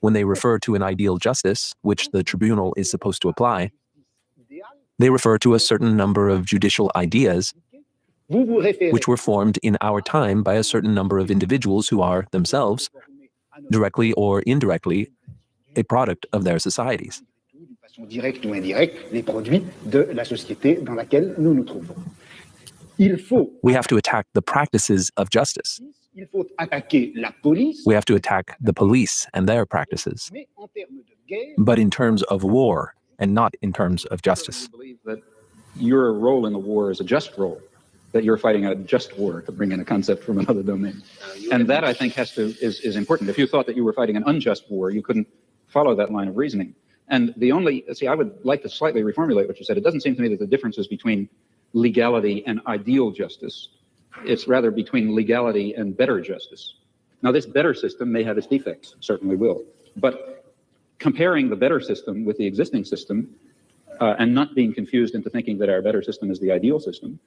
when they refer to an ideal justice, which the tribunal is supposed to apply, they refer to a certain number of judicial ideas Vous vous référez which were formed in our time by a certain number of individuals who are themselves, directly or indirectly, a product of their societies. d'une façon directe ou indirecte les produits de la société dans laquelle nous nous trouvons. Il faut We have to attack the practices of justice. il faut attaquer la police, We have to attack the police and their practices, mais en termes de guerre, but in terms of war and not in terms of justice. I believe that your role in the war is a just role, that you're fighting a just war, to bring in a concept from another domain. And that, I think, is important. If you thought that you were fighting an unjust war, you couldn't follow that line of reasoning. And I would like to slightly reformulate what you said. It doesn't seem to me that the difference is between legality and ideal justice. It's rather between legality and better justice. Now, this better system may have its defects, certainly will. But comparing the better system with the existing system, and not being confused into thinking that our better system is the ideal system,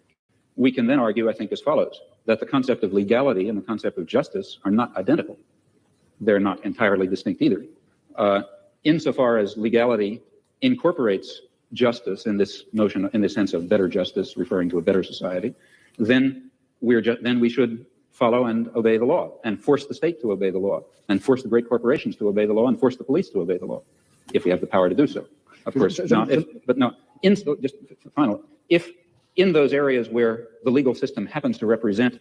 we can then argue, I think, as follows, that the concept of legality and the concept of justice are not identical. They're not entirely distinct either. Insofar as legality incorporates justice in this notion, in the sense of better justice, referring to a better society, then we should follow and obey the law, and force the state to obey the law, and force the great corporations to obey the law, and force the police to obey the law, if we have the power to do so. Of course, just finally, if in those areas where the legal system happens to represent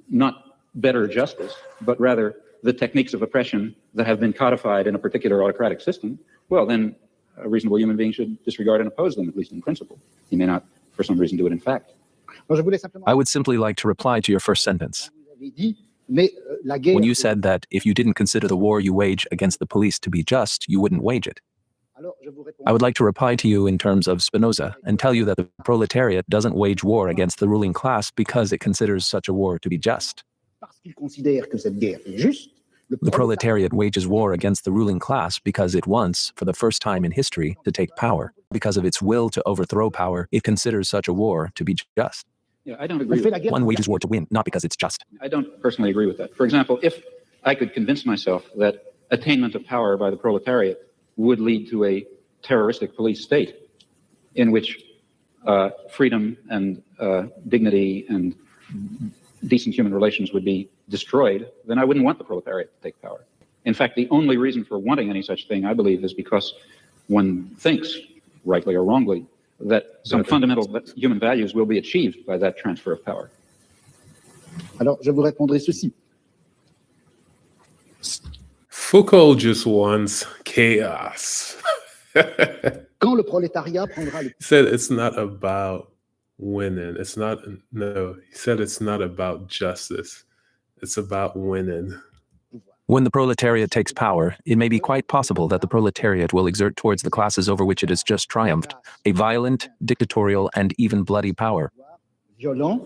not better justice, but rather the techniques of oppression that have been codified in a particular autocratic system, well, then a reasonable human being should disregard and oppose them, at least in principle. He may not, for some reason, do it in fact. moi, je voulais simplement I would simply like to reply to your first sentence. vous avez dit, mais la guerre When you said that if you didn't consider the war you wage against the police to be just, you wouldn't wage it. alors je vous réponds I would like to reply to you in terms of Spinoza and tell you that the proletariat doesn't wage war against the ruling class because it considers such a war to be just. parce qu'il considère que cette guerre est juste. The proletariat wages war against the ruling class because it wants, for the first time in history, to take power. Because of its will to overthrow power, it considers such a war to be just. Yeah, I don't On agree fait with la that. guerre One pour wages gagner. war to win, not because it's just. I don't personally agree with that. For example, if I could convince myself that attainment of power by the proletariat would lead to a terroristic police state in which freedom and dignity and decent human relations would be destroyed, then I wouldn't want the proletariat to take power. In fact, the only reason for wanting any such thing, I believe, is because one thinks, rightly or wrongly, that some fundamental human values will be achieved by that transfer of power. Alors, je vous répondrai ceci. Foucault just wants chaos. Quand le prolétariat prendra le He said it's not about winning. He said it's not about justice. It's about winning. When the proletariat takes power, it may be quite possible that the proletariat will exert towards the classes over which it has just triumphed a violent, dictatorial, and even bloody power. violent,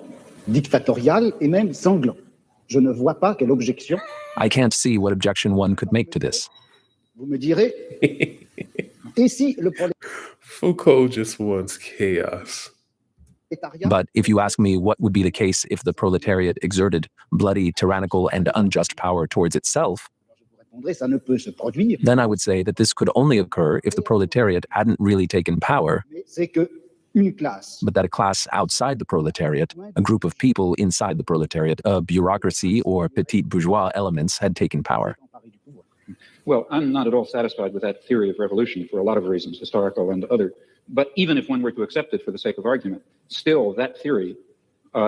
dictatorial et même sanglant. Je ne vois pas quelle objection. I can't see what objection one could make to this. Vous me direz, et si le Foucault just wants chaos. prolétariat But if you ask me what would be the case if the proletariat exerted bloody, tyrannical, and unjust power towards itself, je vous répondrai, ça ne peut se produire. then I would say that this could only occur if the proletariat hadn't really taken power, Mais c'est que une classe but that a class outside the proletariat, a group of people inside the proletariat, a bureaucracy or petit bourgeois elements had taken power. emparée du pouvoir. Well, I'm not at all satisfied with that theory of revolution for a lot of reasons, historical and other. But even if one were to accept it for the sake of argument, still that theory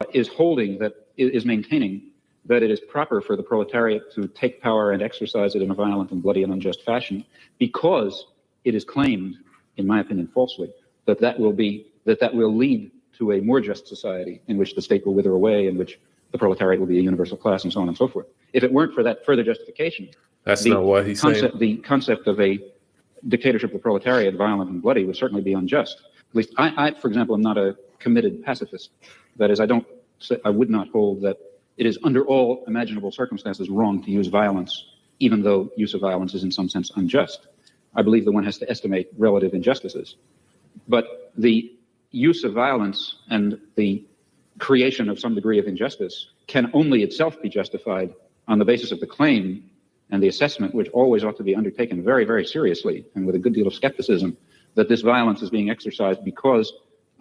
is maintaining that it is proper for the proletariat to take power and exercise it in a violent and bloody and unjust fashion, because it is claimed, in my opinion, falsely, that will lead to a more just society in which the state will wither away, in which the proletariat will be a universal class, and so on and so forth. If it weren't for that further justification, That's not what he's saying. the concept of a dictatorship of the proletariat, violent and bloody, would certainly be unjust. At least I, for example, am not a committed pacifist. That is, I would not hold that it is under all imaginable circumstances wrong to use violence, even though use of violence is in some sense unjust. I believe that one has to estimate relative injustices. But the use of violence and the creation of some degree of injustice can only itself be justified on the basis of the claim and the assessment, which always ought to be undertaken very, very seriously and with a good deal of skepticism, that this violence is being exercised because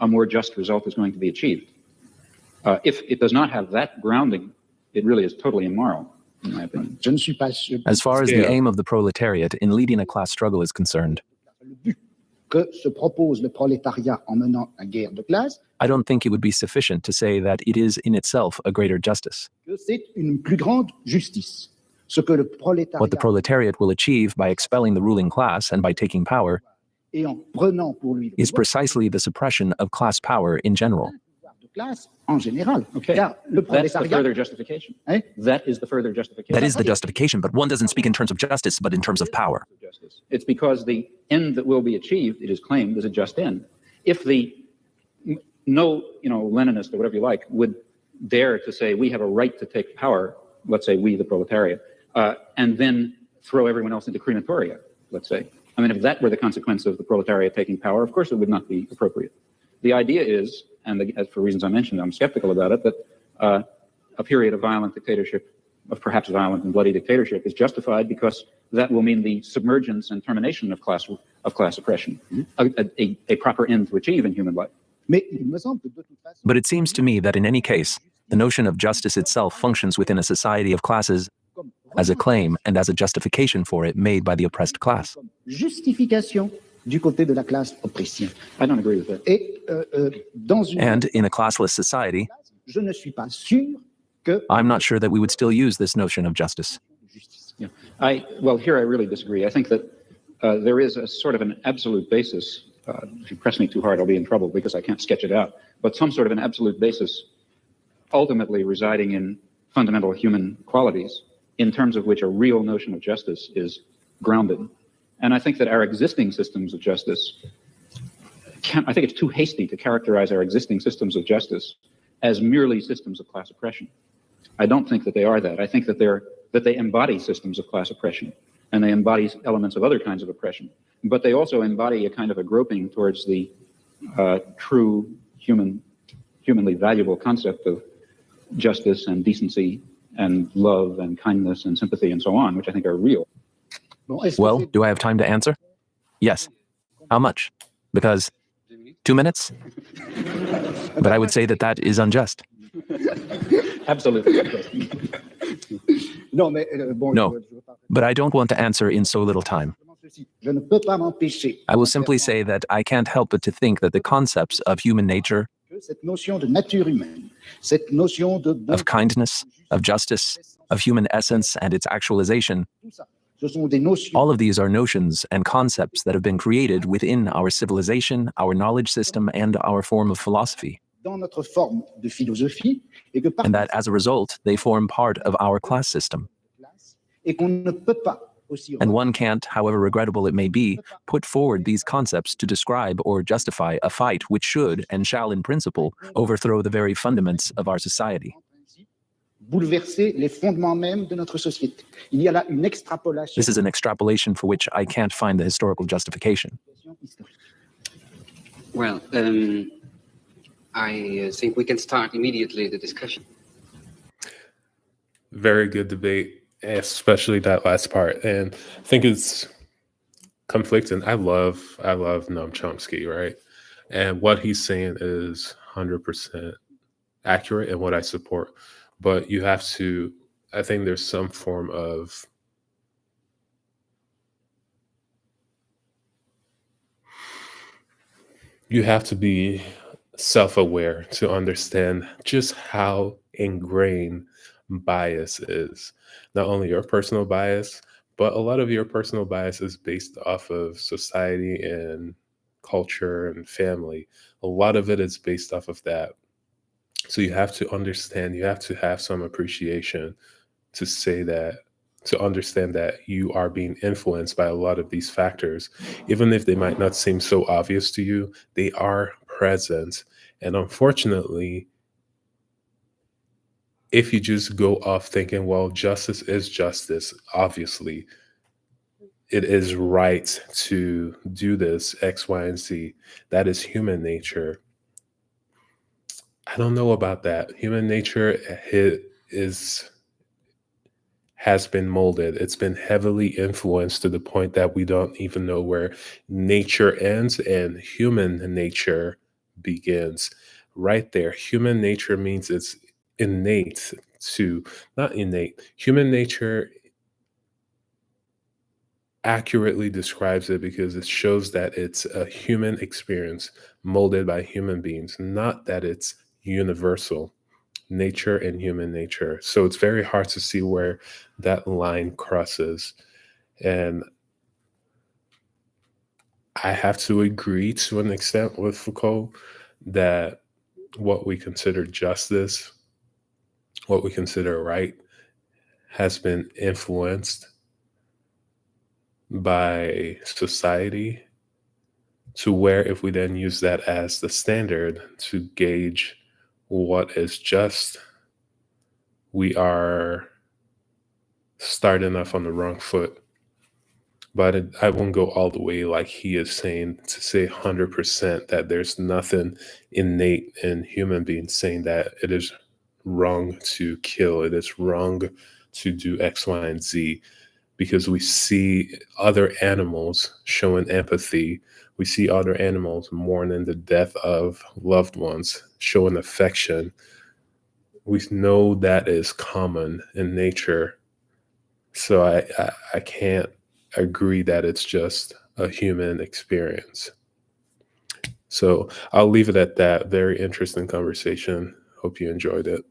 a more just result is going to be achieved. If it does not have that grounding, it really is totally immoral, in my opinion. Je ne suis pas sûr As far as the Yeah. aim of the proletariat in leading a class struggle is concerned, le but que se propose le prolétariat en menant la guerre de classe, I don't think it would be sufficient to say that it is in itself a greater justice. que c'est une plus grande justice. Ce que le prolétariat What the proletariat will achieve by expelling the ruling class and by taking power et en prenant pour lui le is pouvoir, precisely the suppression of class power in general. de classe en général. Okay. Car le That's the prolétariat, further justification. Hein? That is the further justification. That is the justification, but one doesn't speak in terms of justice, but in terms of power. Justice. It's because the end that will be achieved, it is claimed, is a just end. If no Leninist or whatever you like would dare to say we have a right to take power, let's say we, the proletariat, and then throw everyone else into crematoria, let's say. I mean, if that were the consequence of the proletariat taking power, of course it would not be appropriate. The idea is, and for reasons I mentioned, I'm skeptical about it, that a period of violent dictatorship, of perhaps violent and bloody dictatorship, is justified because that will mean the submergence and termination of class oppression, a proper end to achieve in human life. mais il me semble que de toute façon, But it seems to me that in any case, the notion of justice itself functions within a society of classes comme as a claim and as a justification for it made by the oppressed class. comme justification du côté de la classe oppressive. I don't agree with that. Et dans une And in a classless society, je ne suis pas sûr que I'm not sure that we would still use this notion of justice. justice. Yeah. Well, here I really disagree. I think that there is a sort of an absolute basis. If you press me too hard, I'll be in trouble because I can't sketch it out. But some sort of an absolute basis ultimately residing in fundamental human qualities in terms of which a real notion of justice is grounded. And I think that our existing systems of justice, I think it's too hasty to characterize our existing systems of justice as merely systems of class oppression. I don't think that they are that. I think that they embody systems of class oppression, and they embody elements of other kinds of oppression. But they also embody a kind of a groping towards the true humanly valuable concept of justice and decency and love and kindness and sympathy and so on, which I think are real. Bon, est-ce que Well, c'est- do I have time to answer? Yes. How much? Because 2 minutes? But I would say that that is unjust. Absolutely. Non, mais bon, No, je veux pas- but I don't want to answer in so little time. Je ne peux pas m'empêcher. I will simply say that I can't help but to think that the concepts of human nature, Que cette notion de nature humaine, cette notion de of kindness, of justice, of human essence and its actualization, tout ça, ce sont des notions all of these are notions and concepts that have been created within our civilization, our knowledge system, and our form of philosophy, dans notre forme de philosophie et que par and that as a result, they form part of our class system. classe, et qu'on ne peut pas aussi And one can't, however regrettable it may be, put forward these concepts to describe or justify a fight which should and shall in principle overthrow the very fundaments of our society. bouleverser les fondements mêmes de notre société. Il y a là une extrapolation This is an extrapolation for which I can't find the historical justification. historique. Well, I think we can start immediately the discussion. Very good debate, especially that last part. And I think it's conflicting. I love Noam Chomsky, right? And what he's saying is 100% accurate and what I support. But you have to, I think there's some form of you have to be self-aware to understand just how ingrained bias is. Not only your personal bias, but a lot of your personal bias is based off of society and culture and family. A lot of it is based off of that. So you have to understand, you have to have some appreciation to say that, to understand that you are being influenced by a lot of these factors. Even if they might not seem so obvious to you, they are present. And unfortunately, if you just go off thinking, well, justice is justice, obviously, it is right to do this, X, Y, and Z. That is human nature. I don't know about that. Human nature has been molded. It's been heavily influenced to the point that we don't even know where nature ends and human nature begins. Right there, human nature means it's innate to, not innate, human nature accurately describes it because it shows that it's a human experience molded by human beings, not that it's universal, nature and human nature. So it's very hard to see where that line crosses. And I have to agree to an extent with Foucault that what we consider justice, what we consider right, has been influenced by society to where if we then use that as the standard to gauge what is just, we are starting off on the wrong foot. But I won't go all the way like he is saying to say 100% that there's nothing innate in human beings saying that it is wrong to kill, it is wrong to do X, Y, and Z, because we see other animals showing empathy. We see other animals mourning the death of loved ones, showing affection. We know that is common in nature. So I can't agree that it's just a human experience. So I'll leave it at that. Very interesting conversation. Hope you enjoyed it.